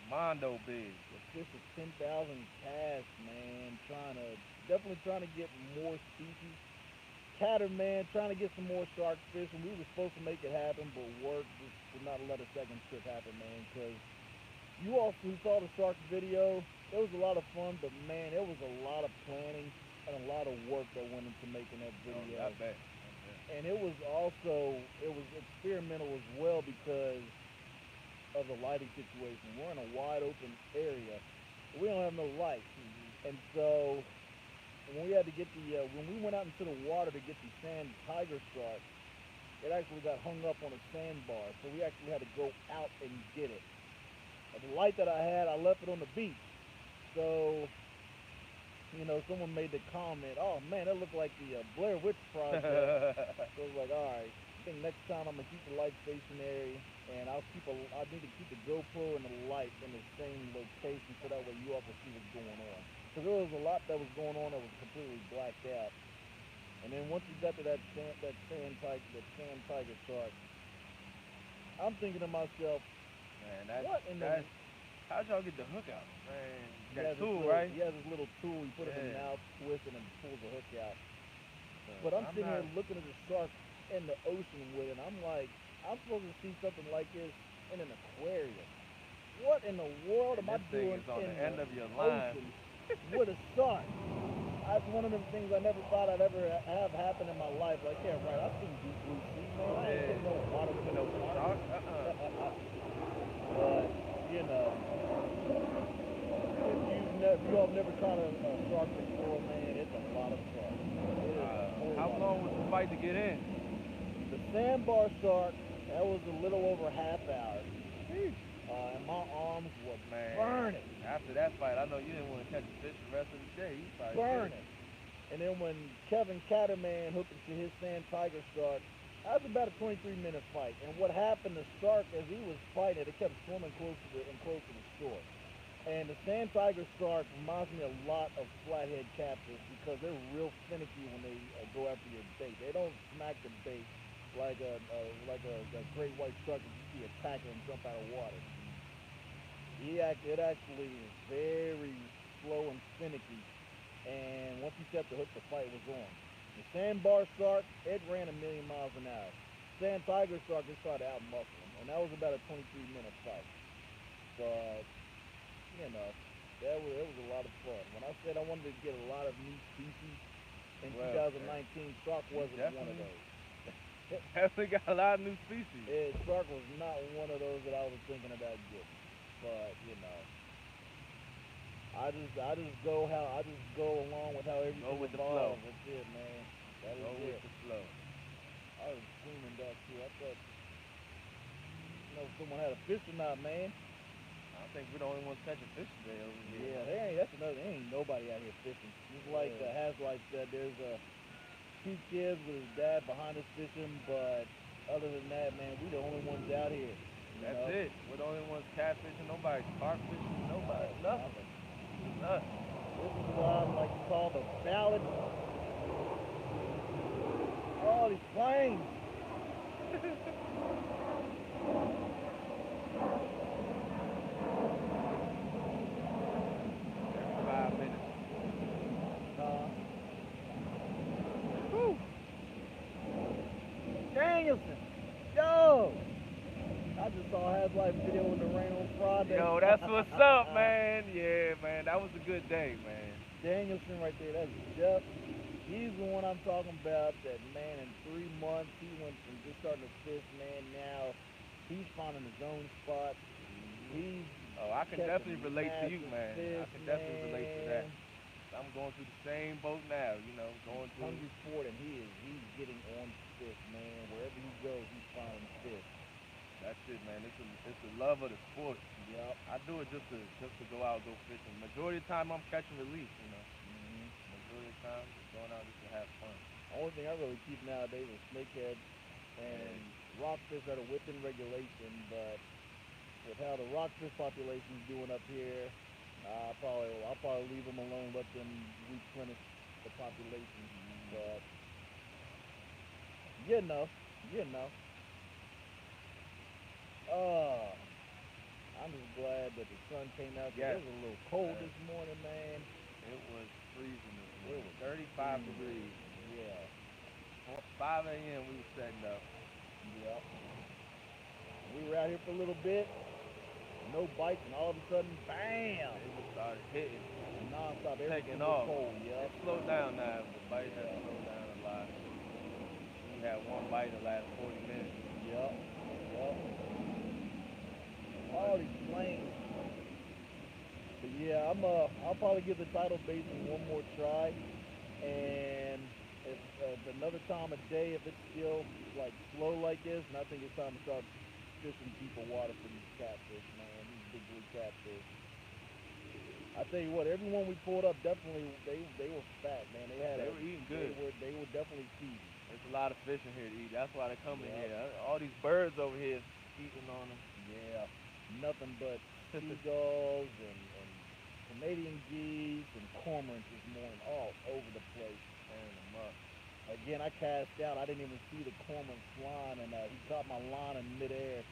mondo big. the fish is 10,000 cast, man. Definitely trying to get more species. Catter, man, trying to get some more shark fish, and we were supposed to make it happen, but work just would not let a second trip happen, man, because you all who saw the shark video, it was a lot of fun, but man, it was a lot of planning and a lot of work that went into making that Oh, video. I bet. And it was experimental as well because of the lighting situation. We're in a wide open area. We don't have no light. And so when we went out into the water to get the sand tiger shark, it actually got hung up on a sandbar. So we actually had to go out and get it. And the light that I had, I left it on the beach. So, someone made the comment, oh man, that looked like the Blair Witch Project. So I was like, all right, I think next time I'm gonna keep the light stationary, and I need to keep the GoPro and the light in the same location so that way you all can see what's going on. Because there was a lot that was going on that was completely blacked out. And then once we got to that sand tiger shark, I'm thinking to myself, Man, what in the how'd y'all get the hook out? Man, he that has tool, this right? He has this little tool. He put it in the Yeah. mouth, twist, and then pulls the hook out. So, But I'm sitting not, here looking at the shark in the ocean with it. And I'm like, I'm supposed to see something like this in an aquarium. What in the world and am I this thing doing is on in the end the of your line. ocean with a shark? That's one of the things I never thought I'd ever have happen in my life. Like, yeah, right, I've seen deep blue sea, man. I ain't getting no water with no shark. But, if you all have never caught a shark before, man, it's a lot of fun. It is a whole How lot long of was fun. the fight to get in? The sandbar shark, that was a little over half hour. And my arms were Man, burning. after that fight, I know you didn't want to catch a fish the rest of the day. You probably Burning. And then when Kevin Catterman hooked into his sand tiger shark, that was about a 23-minute fight. And what happened, the shark, as he was fighting it, kept swimming closer and closer to the shore. And the sand tiger shark reminds me a lot of flathead catfish because they're real finicky when they go after your bait. They don't smack the bait like a great white shark that you see attacking and jump out of water. It actually is very slow and finicky. And once he set the hook, the fight was on. The sandbar shark, it ran a million miles an hour. Sand tiger shark just tried to outmuscle him, and that was about a 23-minute fight. But it was a lot of fun. When I said I wanted to get a lot of new species in 2019, shark wasn't one of those. Definitely got a lot of new species. Shark was not one of those that I was thinking about getting. But I just go along with how everything Go with the evolves. flow. That's it, man. That is Go it. with the flow. I was screaming that too. I thought, someone had a fish or not, man. I think we're the only ones catching fish today over here. Yeah, that's another. There ain't nobody out here fishing. Just like Yeah. Haslight said, there's two kids with his dad behind us fishing, but other than that, man, we the only ones out here. You That's know, it. We're the only ones catfishing. Nobody carp fishing. Nobody. no, Nothing. nothing. Just us. This is what I like to call the ballad. Oh, these planes. 5 minutes. Uh, whew. Danielson. Yo. I just saw Haslight video in the rain on Friday. Yo, that's what's up, man. Yeah, man. That was a good day, man. Danielson right there. That's Jeff. He's the one I'm talking about. That man, in 3 months, he went from just starting to fish, man. Now he's finding his own spot. He's Oh, I can catching definitely relate to you, massive man. I fish, can definitely relate to that. man. I'm going through the same boat now, going He's through. hungry for it, and he's getting on fish, man. Wherever he goes, he's finding fish. That's it, man. It's the love of the sport. Yep. I do it just to go out, go fishing. Majority of the time, I'm catching release. Hmm. Majority of the time, just going out just to have fun. Only thing I really keep nowadays is snakehead and rockfish that are within regulation, but with how the rockfish population is doing up here, I'll probably leave them alone, let them replenish the population. But you know, you know. Uh, I'm just glad that the sun came out. 'Cause Yes. it was a little cold Yes. this morning, man. It was freezing this It morning. was 35 freezing. degrees. Yeah. 5 a.m. we were setting up. Yep. We were out here for a little bit, no bites, and all of a sudden, bam! It just started hitting, Non-stop. Everything taking was off. cold. It Yep. slowed down now. The bite has Yeah. slowed down a lot. We had one bite in the last 40 minutes. Yep. Yep. One. All these planes. But yeah, I'll probably give the Tidal Basin one more try, and if another time of day, if it's still like slow like this, and I think it's time to start fishing deeper water for these catfish, man. These big blue catfish. I tell you what, everyone we pulled up definitely they were fat, man. They were eating good. They were definitely feeding. There's a lot of fish in here to eat. That's why they come in Yep. here. All these birds over here eating on them. Yeah, nothing but seagulls and Canadian geese and cormorants this morning, all over the place. Tearing them up. Again, I cast out. I didn't even see the cormorant flying, and he caught my line in midair.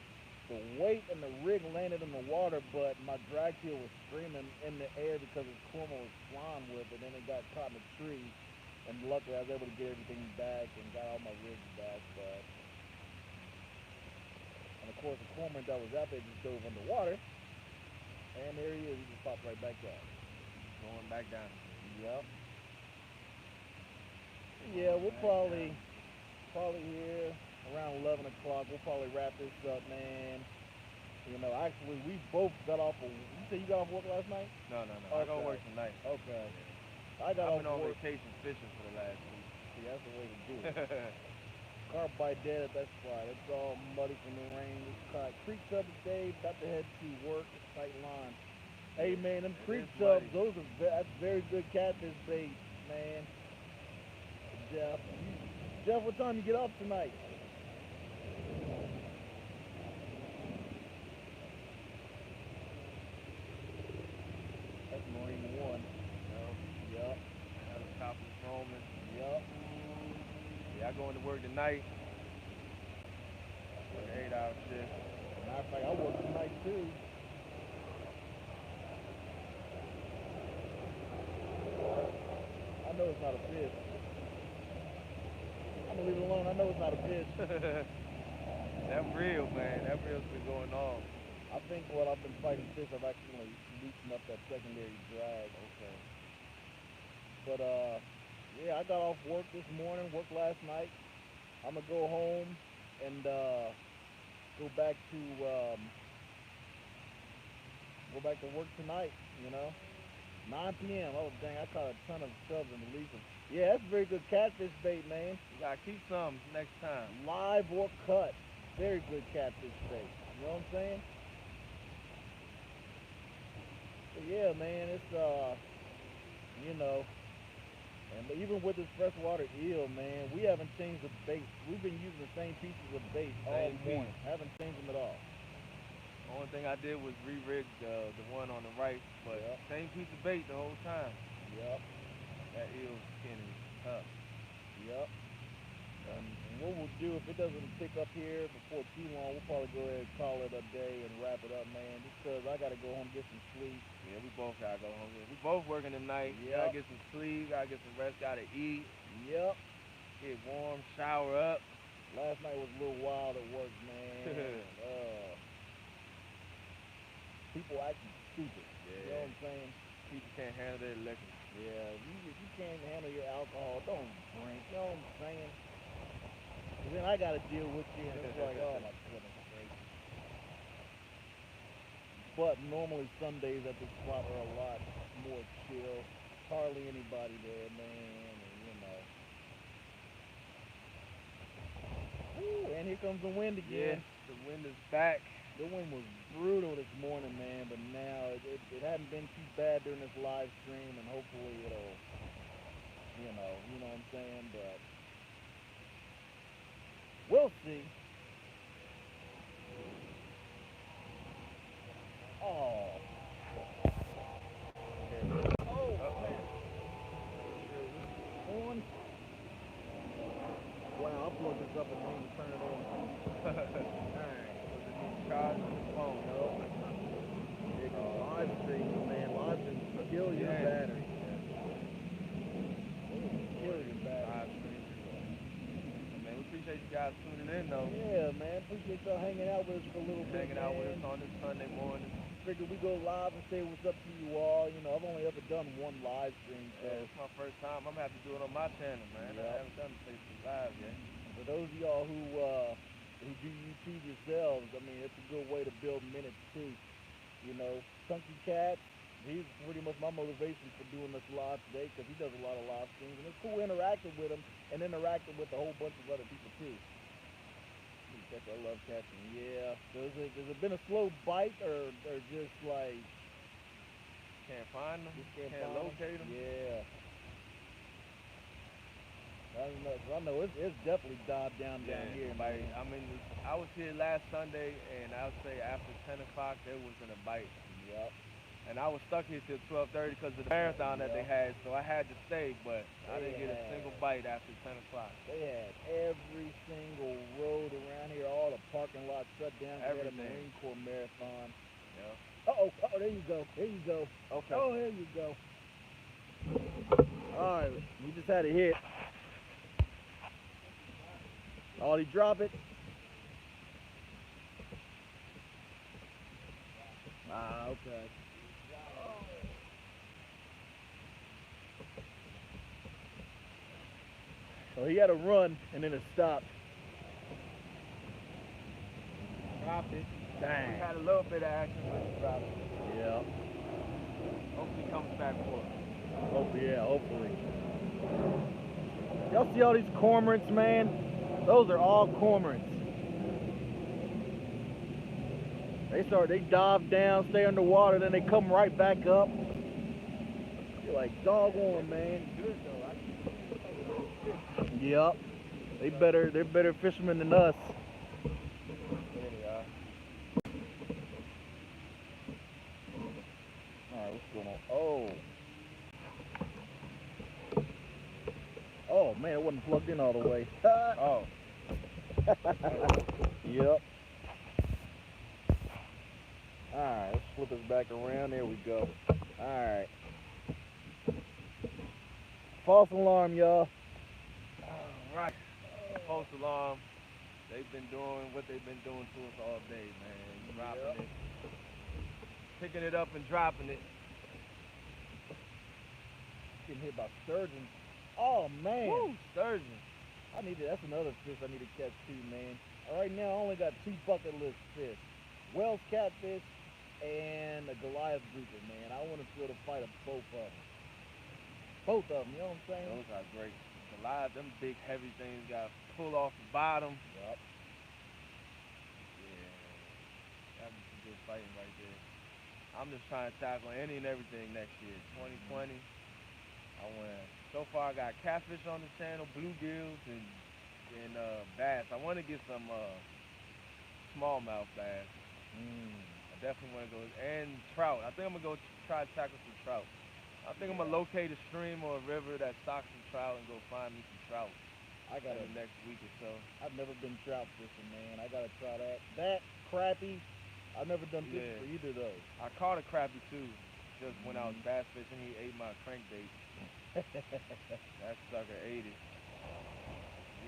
The weight and the rig landed in the water, but my drag heel was screaming in the air because his cormorant was flying with it, and it got caught in a tree. And luckily, I was able to get everything back and got all my rigs back. But and of course, the cormorant that was out there just dove underwater, and there he is. He just popped right back out. Going back down. Yep. Yeah, we'll probably here around 11 o'clock. We'll probably wrap this up, man. You know, actually, we both got off. You said you got off work last night? No. I go Okay. work tonight. Okay. I got I've off been on work. vacation fishing for the last See, that's the way to do it. week. Carp bite dead at that spot. It's all muddy from the rain. It's caught creek sub today. About to head to work. Tight line. Hey man, them It creek is subs, muddy. those are that's very good catfish bait, man. Jeff, what time you get off tonight? That's Marine One. Yup. Now the cop is roaming. Yup. Yeah, I go into work tonight. Work an 8-hour shift. Matter of fact, I work tonight too. I know it's not a fish. I'm gonna leave it alone. I know it's not a fish. That reel, man. That reel's been going on. I think while I've been fighting fish, I've actually loosened up that secondary drag. Okay. But yeah, I got off work this morning, worked last night. I'm gonna go home and go back to work tonight. 9 p.m. Oh dang, I caught a ton of subs and released them. Yeah, that's very good catfish bait, man. You gotta keep some next time. Live or cut, very good catfish bait. You know what I'm saying? But yeah, man, it's you know, and even with this freshwater eel, man, we haven't changed the bait. We've been using the same pieces of bait all Same piece. morning. Haven't changed them at all. Only thing I did was re-rig the one on the right, but Yep, same piece of bait the whole time. yep, That eel skin is tough. yep. Tough. And what we'll do if it doesn't pick up here before too long, we'll probably go ahead and call it a day and wrap it up, man. Just 'cause I gotta go home and get some sleep. Yeah, we both gotta go home. We both working tonight. Gotta Yep, get some sleep. Gotta get some rest. Gotta eat. yep. Get warm. Shower up. Last night was a little wild at work, man. People acting stupid. You know Yeah. what I'm saying? People can't handle their liquor. Yeah, if you can't handle your alcohol, don't drink. You know what I'm saying? 'Cause then I gotta deal with you, and it's like, oh my goodness gracious. But normally Sundays at this spot are a lot more chill. Hardly anybody there, man, and you know. Woo, and here comes the wind Yeah, again. the wind is back. The wind was brutal this morning, man, but now it hadn't been too bad during this live stream, and hopefully it'll, you know what I'm saying, but we'll see. Oh, oh, Uh-oh. man. On. Wow, I'll plug this up and then you turn it on. Alright. Charge the phone. Nope. It's live streams, man. Live streams kill your Yeah. battery. Kill your battery. Live stream. Man, we appreciate you guys tuning in though. Yeah, man. Appreciate y'all hanging out with us for a little bit, Hanging out with man. us on this Sunday morning. Figured we go live and say what's up to you all. You know, I've only ever done one live stream, so Yeah, it's my first time. I'm gonna have to do it on my channel, man. Yep. I haven't done the Facebook Live yet. for those of y'all who do YouTube yourselves, I mean, it's a good way to build minutes too. You know, Chunky Cat, he's pretty much my motivation for doing this live today because he does a lot of live streams, and it's cool interacting with him and interacting with a whole bunch of other people too. I love catching. Yeah. Has it been a slow bite or just like Can't find them. just Can't find 'em? locate them. Yeah. I know it's definitely died down here, like, man. I mean, I was here last Sunday, and I would say after 10 o'clock there wasn't a bite. Yep. And I was stuck here till 12:30 because of the marathon that they had, so I had to stay, but I didn't get a single bite after 10 o'clock. They had every single road around here, all the parking lots shut down. We had a Everything. Marine Corps marathon. Yeah. Uh-oh, there you go. There you go. Okay. Oh, there you go. All right, we just had a hit. Oh, did he drop it? Ah, okay. So he had a run and then it stopped. Dropped it. Dang. We had a little bit of action, but he dropped it. Yeah. Hopefully he comes back for us. Hopefully. Y'all see all these cormorants, man? Those are all cormorants. They dive down, stay underwater, then they come right back up. You're like, doggone, man. Good though. Yep. They're better fishermen than us. There they are. Alright, what's going on? Oh man, it wasn't plugged in all the way. Oh. Yep. Alright, let's flip this back around. There we go. Alright. False alarm, y'all. Alright. False alarm. They've been doing what they've been doing to us all day, man. Dropping it. Picking it up and dropping it. Getting hit by sturgeon. Oh man. Woo, sturgeon. That's another fish I need to catch too, man. Right now I only got 2 bucket list fish. Wells catfish and a Goliath grouper, man. I want to feel the fight of both of them. Both of them, you know what I'm saying? Those are great. A lot of them big heavy things got to pull off the bottom. Yep. Yeah. That was some good fighting right there. I'm just trying to tackle any and everything next year. 2020, I went. So far, I got catfish on the channel, bluegills, and bass. I want to get some smallmouth bass. Mm, I definitely want to go and trout. I think I'm gonna go try to tackle some trout. I think I'm gonna yeah, locate a stream or a river that stocks some trout and go find me some trout I in gotta. the next week or so. I've never been trout fishing, man. I gotta try that. That crappie. I've never done fishing Yeah, for either of those. I caught a crappie too. Just when I was Mm. bass fishing, he ate my crankbait. That sucker ate it.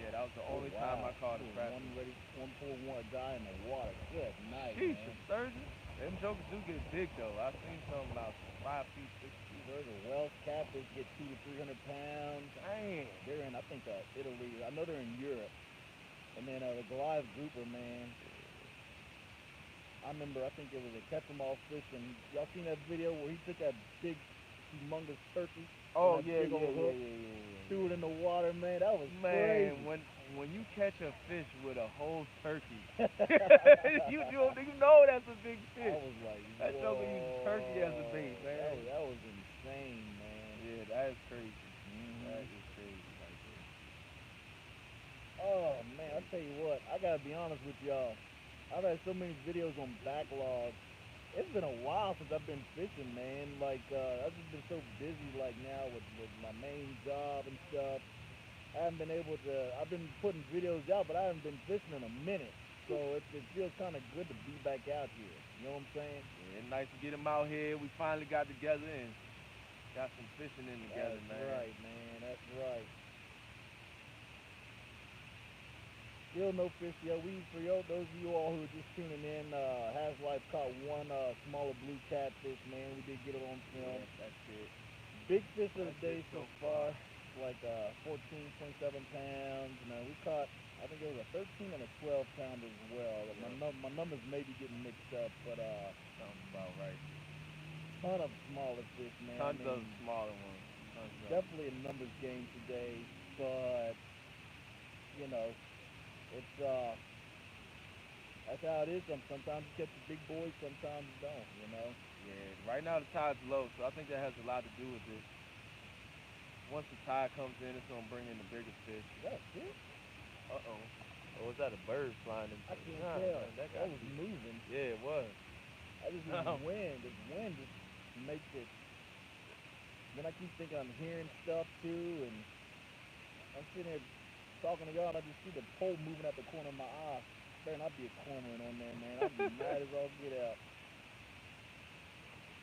Yeah, that was the Oh only time wow. I caught a Ooh, one crappie. ready, one poor one guy in the water. Good night, Sheesh, a man. sturgeon. Them jokers do get big though. I've seen some about 5 feet, 6 feet. There's a Welsh catfish get 2 to 300 pounds. Man, They're in, I think, Italy. I know they're in Europe. And then the Goliath grouper, man. I remember, I think it was a catch 'em all fish, and y'all seen that video where he took that big, humongous turkey on oh that yeah, big yeah, old yeah, hook, yeah, yeah, yeah, threw it in yeah. the water, man. That was Man, crazy. when you catch a fish with a whole turkey, I you know that's a big fish. was like, That joker uses turkey as a whoa, bait, man. that was insane, man. Yeah, that is crazy. That Hmm. is crazy right there. Oh That is man, I crazy. tell you what, I gotta be honest with y'all. I've had so many videos on backlog. It's been a while since I've been fishing, man. Like I've just been so busy, like now with my main job and stuff. I haven't been able to. I've been putting videos out, but I haven't been fishing in a minute. So it feels kind of good to be back out here. You know what I'm saying? Yeah, it's nice to get him out here. We finally got together and got some fishing in together, That's man. right, man. That's right. Still no fish yet. For those of you all who are just tuning in, Has Life caught one smaller blue catfish, man. We did get it on film. Yeah, that's it. Big fish of the That's it day so so far. far, like 14, 27 pounds. And we caught, I think it was a 13 and a 12 pound as well. Yeah, My numbers may be getting mixed up, but sounds about right. ton of smaller fish, man. I Tons of mean, smaller ones. Tons of them. definitely a numbers game today, but you know, it's that's how it is. Sometimes you catch the big boys, sometimes you don't. You know. Yeah, right now the tide's low, so I think that has a lot to do with it. Once the tide comes in, it's gonna bring in the bigger fish. Is that a fish? Uh oh. Or was that a bird flying into I it? can't Nah, tell. man, that That got to was be. moving. Yeah, it was. I just hear Um, wind. The wind just makes it. Then I keep thinking I'm hearing stuff too, and I'm sitting there talking to y'all, and I just see the pole moving out the corner of my eye. Better not be a cormorant on there, man. I'd be mad as all get out.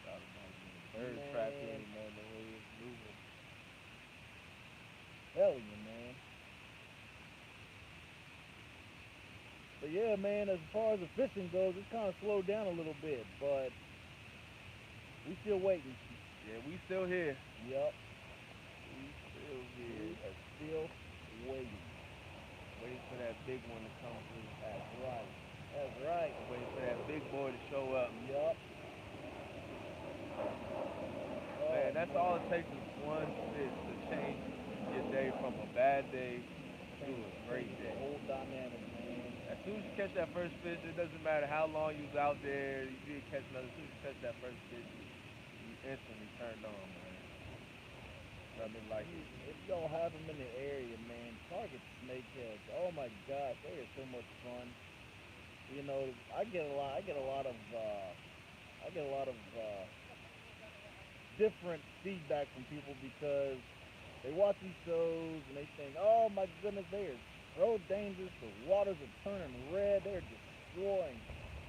thought it might have been a bird trapped Man, in, man, the way it's moving. hell yeah, man. But yeah, man, as far as the fishing goes, it's kind of slowed down a little bit, but we still waiting. Yeah, we still here. Yup, We still we here. are still waiting. Waiting for that big one to come through. That's right. That's right. Waiting for that big boy to show up. Yup. Oh Man, that's all man, it takes is one fish to change your day from a bad day to a great change the day. whole dynamic, man. As soon as you catch that first fish, it doesn't matter how long you was out there, you did catch another. As soon as you catch that first fish, you instantly turned on, man. Nothing like it. If y'all have them in the area, man, target snakeheads. Oh my gosh, they are so much fun. You know, I get a lot of, I get a lot of different feedback from people because they watch these shows and they think, oh my goodness, they are so dangerous. The waters are turning red. They're destroying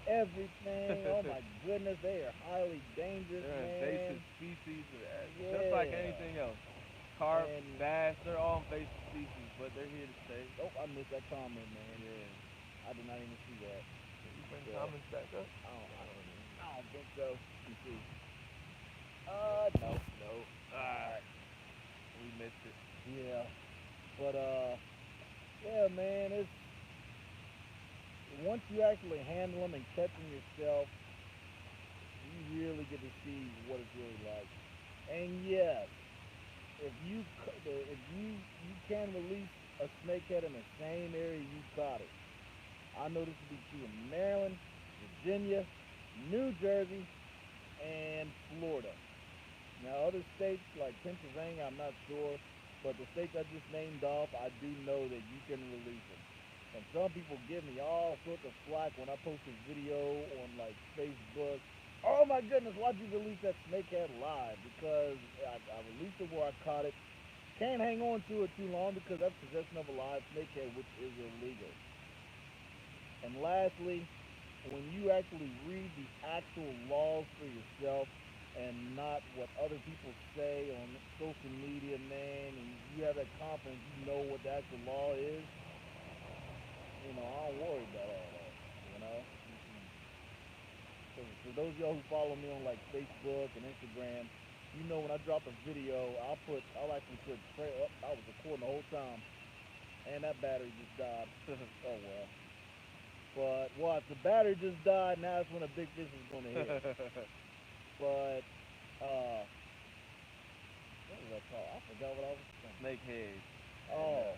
everything. Oh my goodness, they are highly dangerous, They're man. invasive species, just like Yeah. anything else. Carp, And bass, they're all invasive species, but they're here to stay. oh, I missed that comment, man. Yeah. I did not even see that. Can you bring Yeah. comments back up? I don't think so. Let me see. No. No. Alright. We missed it. Yeah. But yeah, man. It's once you actually handle them and catch them yourself, you really get to see what it's really like. And yes, if you can release a snakehead in the same area you caught it, I know this to be true in Maryland, Virginia, New Jersey, and Florida. Now, other states like Pennsylvania, I'm not sure, but the states I just named off, I do know that you can release them. And some people give me all sorts of flack when I post a video on like Facebook. Oh my goodness, why'd you release that snakehead live? Because I released it where I caught it. Can't hang on to it too long because that's possession of a live snakehead, which is illegal. And lastly, when you actually read the actual laws for yourself and not what other people say on social media, man, and you have that confidence, you know what the actual law is, I don't worry about all that, you know? So for those of y'all who follow me on like Facebook and Instagram, you know when I drop a video, I'll actually put I was recording the whole time, and that battery just died. Oh well. But watch, the battery just died. Now that's when a big fish is gonna hit. But what was that called? I forgot what I was saying. Snakehead. Oh,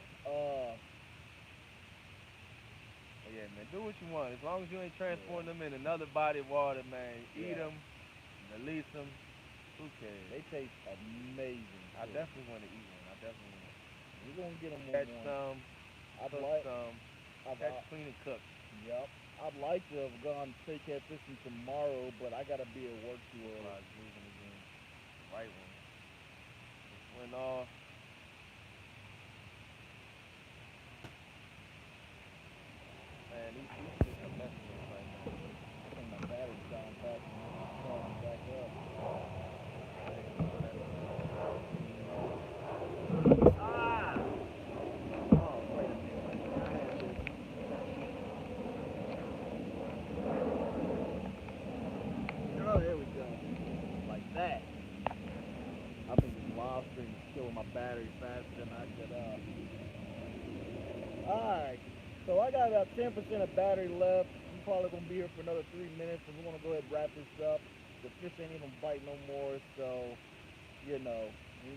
Yeah, man, do what you want. As long as you ain't yeah. transforming them in another body of water, man. Eat Yeah. them, release them. Who cares? They taste amazing I too. definitely want to eat one. I definitely want We're gonna get them to on catch one. some, I'd cook like, some, I've, catch, clean, and cook. yep. I'd like to have gone snakehead fishing tomorrow, but I gotta be at work too early. Flies moving again. Right one. Just went off. Man, these fish are messing with us right now. I think my battery's dying fast enough to charge it back up. I ain't gonna lie, that's Ah! Oh, wait a minute. I had this. Oh, there we go. Like that. I think this live stream is killing my battery faster than I could. Alright. So I got about 10% of battery left. I'm probably gonna be here for another 3 minutes, and we're gonna go ahead and wrap this up. The fish ain't even biting no more, so we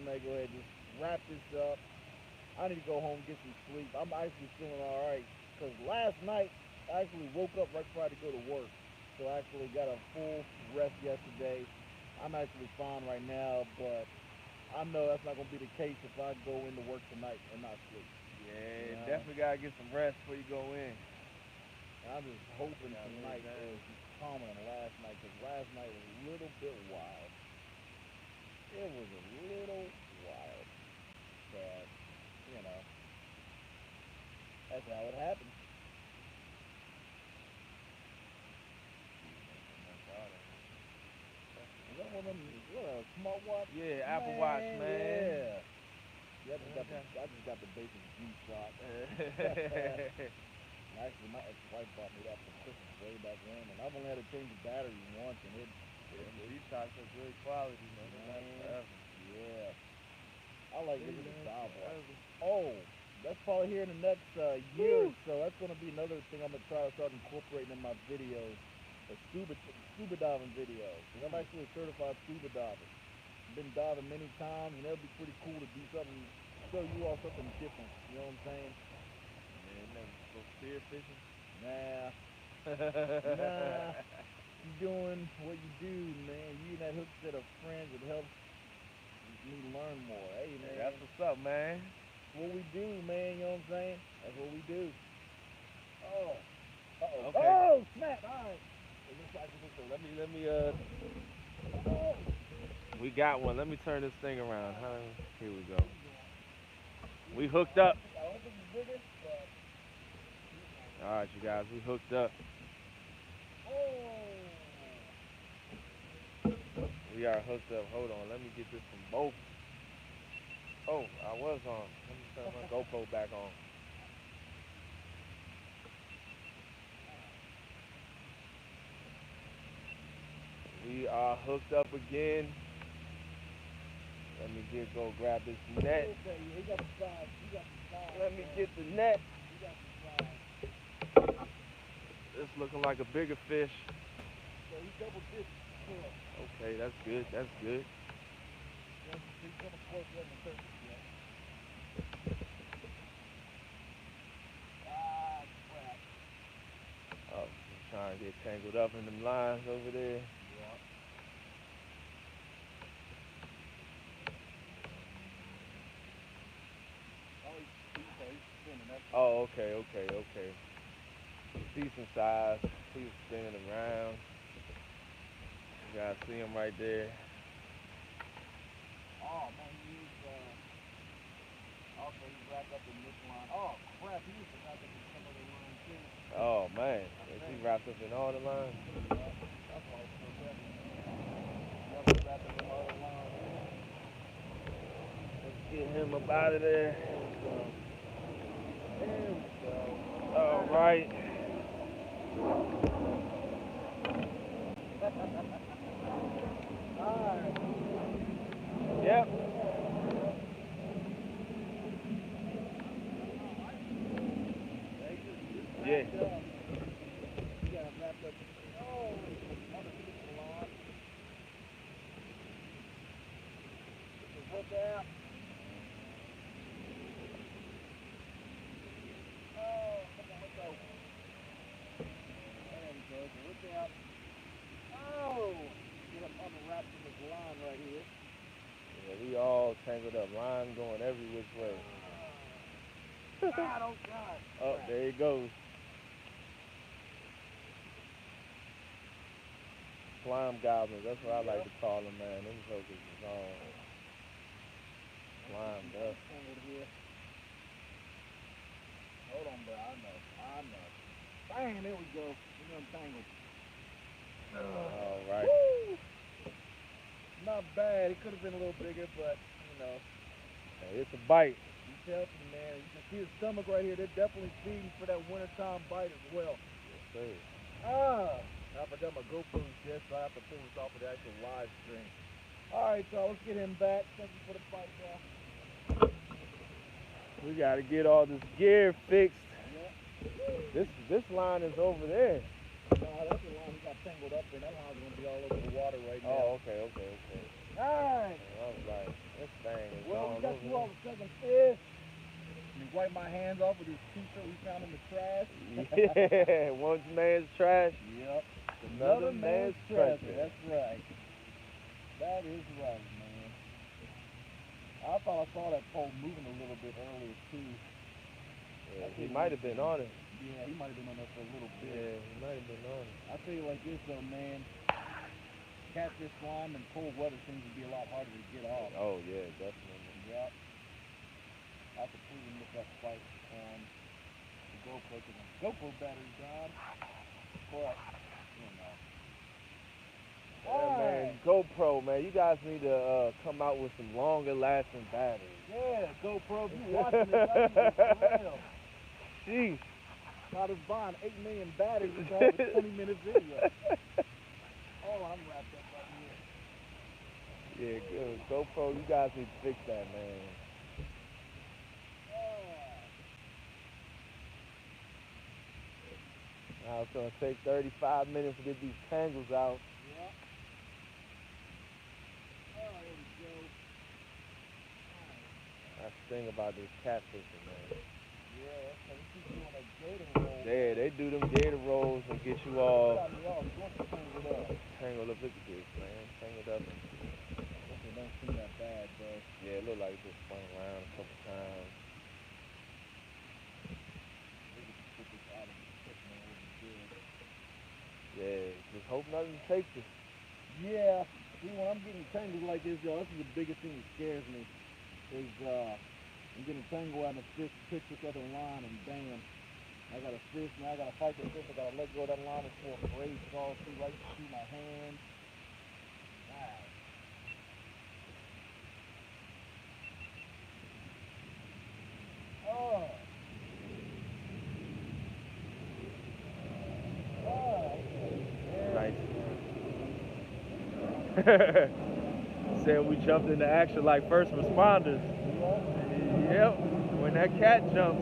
may go ahead and just wrap this up. I need to go home and get some sleep. I'm actually feeling alright. Because last night, I actually woke up right before I had to go to work. So I actually got a full rest yesterday. I'm actually fine right now, but I know that's not going to be the case if I go into work tonight and not sleep. yeah, You know? definitely gotta get some rest before you go in. And I'm just hoping Gotta lay tonight down. is calmer than last night, because last night was a little bit wild. It was a little wild. But, you know, that's how it happens. Is that one of them, what, a smartwatch? Yeah, Apple Watch, man. Yeah. Yeah, I just got the Basin G-Shock. Actually, my ex-wife bought me that for Christmas way back when, and I've only had to change the battery once, and These shots are good quality, man. They last man, forever. yeah. I like They it with the last dial bar. forever. Oh, that's probably here in the next year or so. That's going to be another thing I'm going to try to start incorporating in my videos, the scuba diving videos. Because I'm actually a certified scuba diver. I've been diving many times, and that'd be pretty cool to do something, show you all something different. You know what I'm saying? Yeah, never go spear fishing. Nah, nah. You doing what you do, man. You and that hook set of friends that helps me learn more. Hey, Hey, man. that's what's up, man. That's what we do, man. You know what I'm saying? That's what we do. Oh. Uh-oh. Okay. Oh, snap. All right. Let me. Oh. We got one. Let me turn this thing around. Huh? Here we go. We hooked up. I don't think it's bigger, but... All right, you guys, we hooked up. Oh. We are hooked up. Hold on. Let me get this from both. Oh, I was on. Let me turn my GoPro back on. We are hooked up again. Let me go grab this net. Okay, he got the size. He got the size. Let me get the net. He got the size. It's looking like a bigger fish. So he double dipped. Okay, that's good. That's good. He's coming close to the surface yet. Ah, crap. Oh, I'm trying to get tangled up in them lines over there. Yeah. That's Oh, okay, okay, okay. Decent size. He was spinning around. You guys see him right there. oh man, also he's wrapped up in this line. Oh crap, he used to wrap up in some other line too. Oh man, I is he think. wrapped up in all the lines? Yep, that's why it's so heavy. Yep, he wrapped up in my other line. Let's get him up out of there. There we go. All right. Alright. Yep. Yeah. You got him wrapped up. Oh, underneath the line. Hook out. Oh, come on, let's go. There we go. Look out. Oh, get him unwrapped from his line right here. Yeah, we all tangled up. Line going every which way. God, oh God. Oh, there he goes. Slime goblins. That's what I like to call them, man. Them jokers is all slimed up. Tangled here. Hold on, bro. I know. Bang, there we go. We're untangled. All right. Woo! Not bad. It could have been a little bigger, but you know. Hey, it's a bite. He's healthy, man. You can see his stomach right here. They're definitely feeding for that wintertime bite as well. Yes, sir. I forgot my GoPro's dead, so I have to pull this off of the actual live stream. Alright, so let's get him back. Thank you for the fight, y'all. We gotta get all this gear fixed. Yeah. This line is over there. No, that's the line he got tangled up in. That line's gonna be all over the water right now. Oh, okay. Alright. I was like, this thing is Well, we gone got over you all the second fish. Let me wipe my hands off with this t-shirt we found in the trash. there. Yeah, one man's trash, Yep. another man's treasure. That's right. That is right, man. I thought I saw that pole moving a little bit earlier too. Yeah, he might have been on it. Yeah, he might have been on there for a little bit. Yeah, he might have been on it. I tell you like this though, man. Catfish slime and cold weather seems to be a lot harder to get off. Oh yeah, definitely. Yep. I completely missed that fight on the GoPro because my GoPro battery's gone. But, you know. Yeah, man, GoPro, man, you guys need to come out with some longer lasting batteries. Yeah, GoPro, if you watching this, I need it for real. Jeez. Not as buying 8 million batteries just to have a 20-minute video. Oh, I'm wrapped up right here. Yeah, good. GoPro, you guys need to fix that, man. Now it's gonna take 35 minutes to get these tangles out. Yeah. Oh, there we go. That's the thing about this catfishing, man. Yeah, so we keep doing a gator roll. Yeah, they do them gator rolls and get you all Got me all tangled up. tangled up. Look at this, man. Tangled up. And, It don't seem that bad, though. yeah, it looked like it just spun around a couple times. We could just put this out of the pit, man. It would be good. Yeah, just hope nothing takes it. Yeah. See, when I'm getting tangled like this, y'all, this is the biggest thing that scares me. Is, I'm getting tangled out and the fish picks this other line and bam. I got a fish, now I gotta fight the fish, I gotta let go of that line before it breaks all right through my hand. Wow. Oh. Nice. Said we jumped into action like first responders. Yep. When that cat jumps,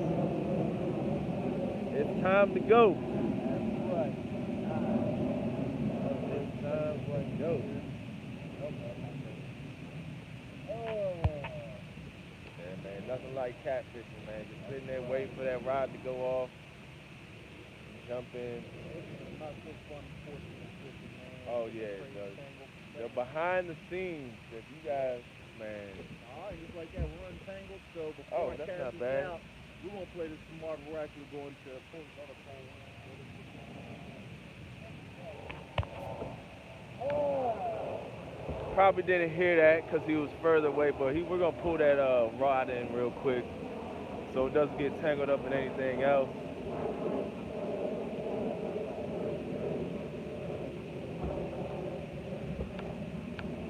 it's time to go. That's right. It's time to go. Yeah, man, nothing like catfishing, man. Just sitting there waiting for that rod to go off, jump in. Not so fun forcing this fishing, man. Oh yeah, the behind the scenes. If you guys, man. Alright, just like that, we're untangled, so before Oh, I that's cast not this bad. out, We're gonna play this smart. We're actually going to pull this other pole. Oh! Probably didn't hear that because he was further away, but we're gonna pull that rod in real quick so it doesn't get tangled up in anything else.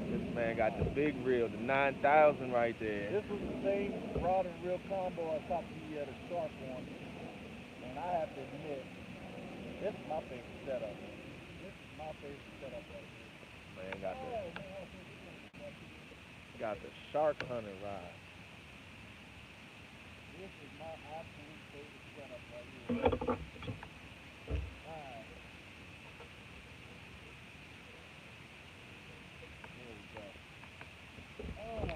This man got the big reel, the 9,000 right there. This was the same rod and reel combo I caught the shark one, and I have to admit, this is my favorite setup. This is my favorite setup right here. Man got Oh, man, the shark hunter rod. this is my absolute favorite setup right here. Alright. There we go. Oh.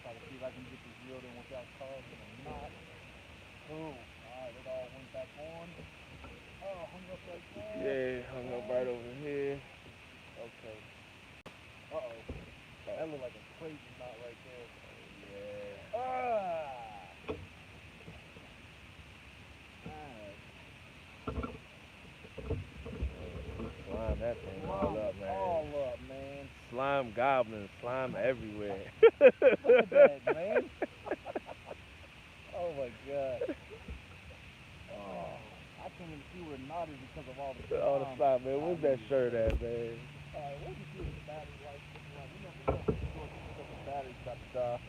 Try to see if I can get this reeled in without causing a knot. Cool. Alright, it all went back on. Oh, hung up right there. Yeah, hung up right over here. Okay. Uh-oh. That looked like a crazy knot right there. Yeah. Slime that thing all up, man. All up, man. Slime goblins, slime everywhere. Look at that, man. Oh my god. Oh, I can't even see where the knot is because of all the slime. All the slime, man. Where's that shirt at, man? Alright, where'd you see the battery life? We never know for sure because the battery's about to die.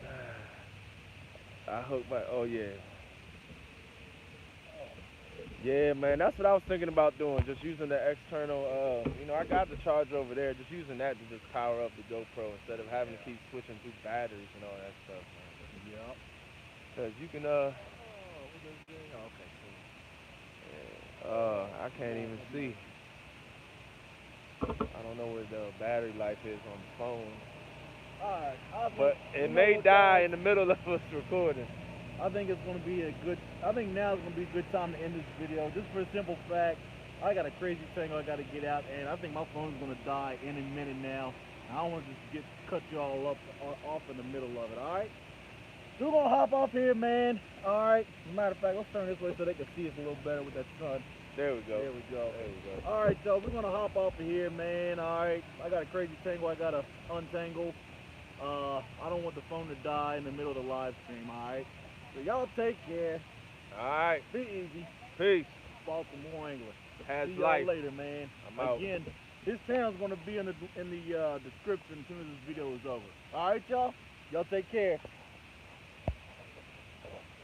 I hooked my, oh yeah. Yeah, man, that's what I was thinking about doing, just using the external, I got the charger over there, just using that to just power up the GoPro instead of having to keep switching through batteries and all that stuff, man. Yep. Because you can, Oh, okay, cool. I can't even see. I don't know what the battery life is on the phone. Alright, But it may die in the middle of us recording. I think it's going to be I think now is going to be a good time to end this video, just for a simple fact. I got a crazy tangle I got to get out, and I think my phone's going to die any minute now. I don't want to just cut you all up off in the middle of it, alright? So we're going to hop off here, man. Alright, as a matter of fact, let's turn this way so they can see us a little better with that sun. There we go. There we go. There we go. Alright, so we're going to hop off of here, man. Alright, I got a crazy tangle I got to untangle. I don't want the phone to die in the middle of the live stream, alright? So y'all take care. Alright. Be easy. Peace. Baltimore Angler. Has See y'all life. later, man. I'm out. Again, his channel's gonna be in the description as soon as this video is over. Alright, y'all? Y'all take care.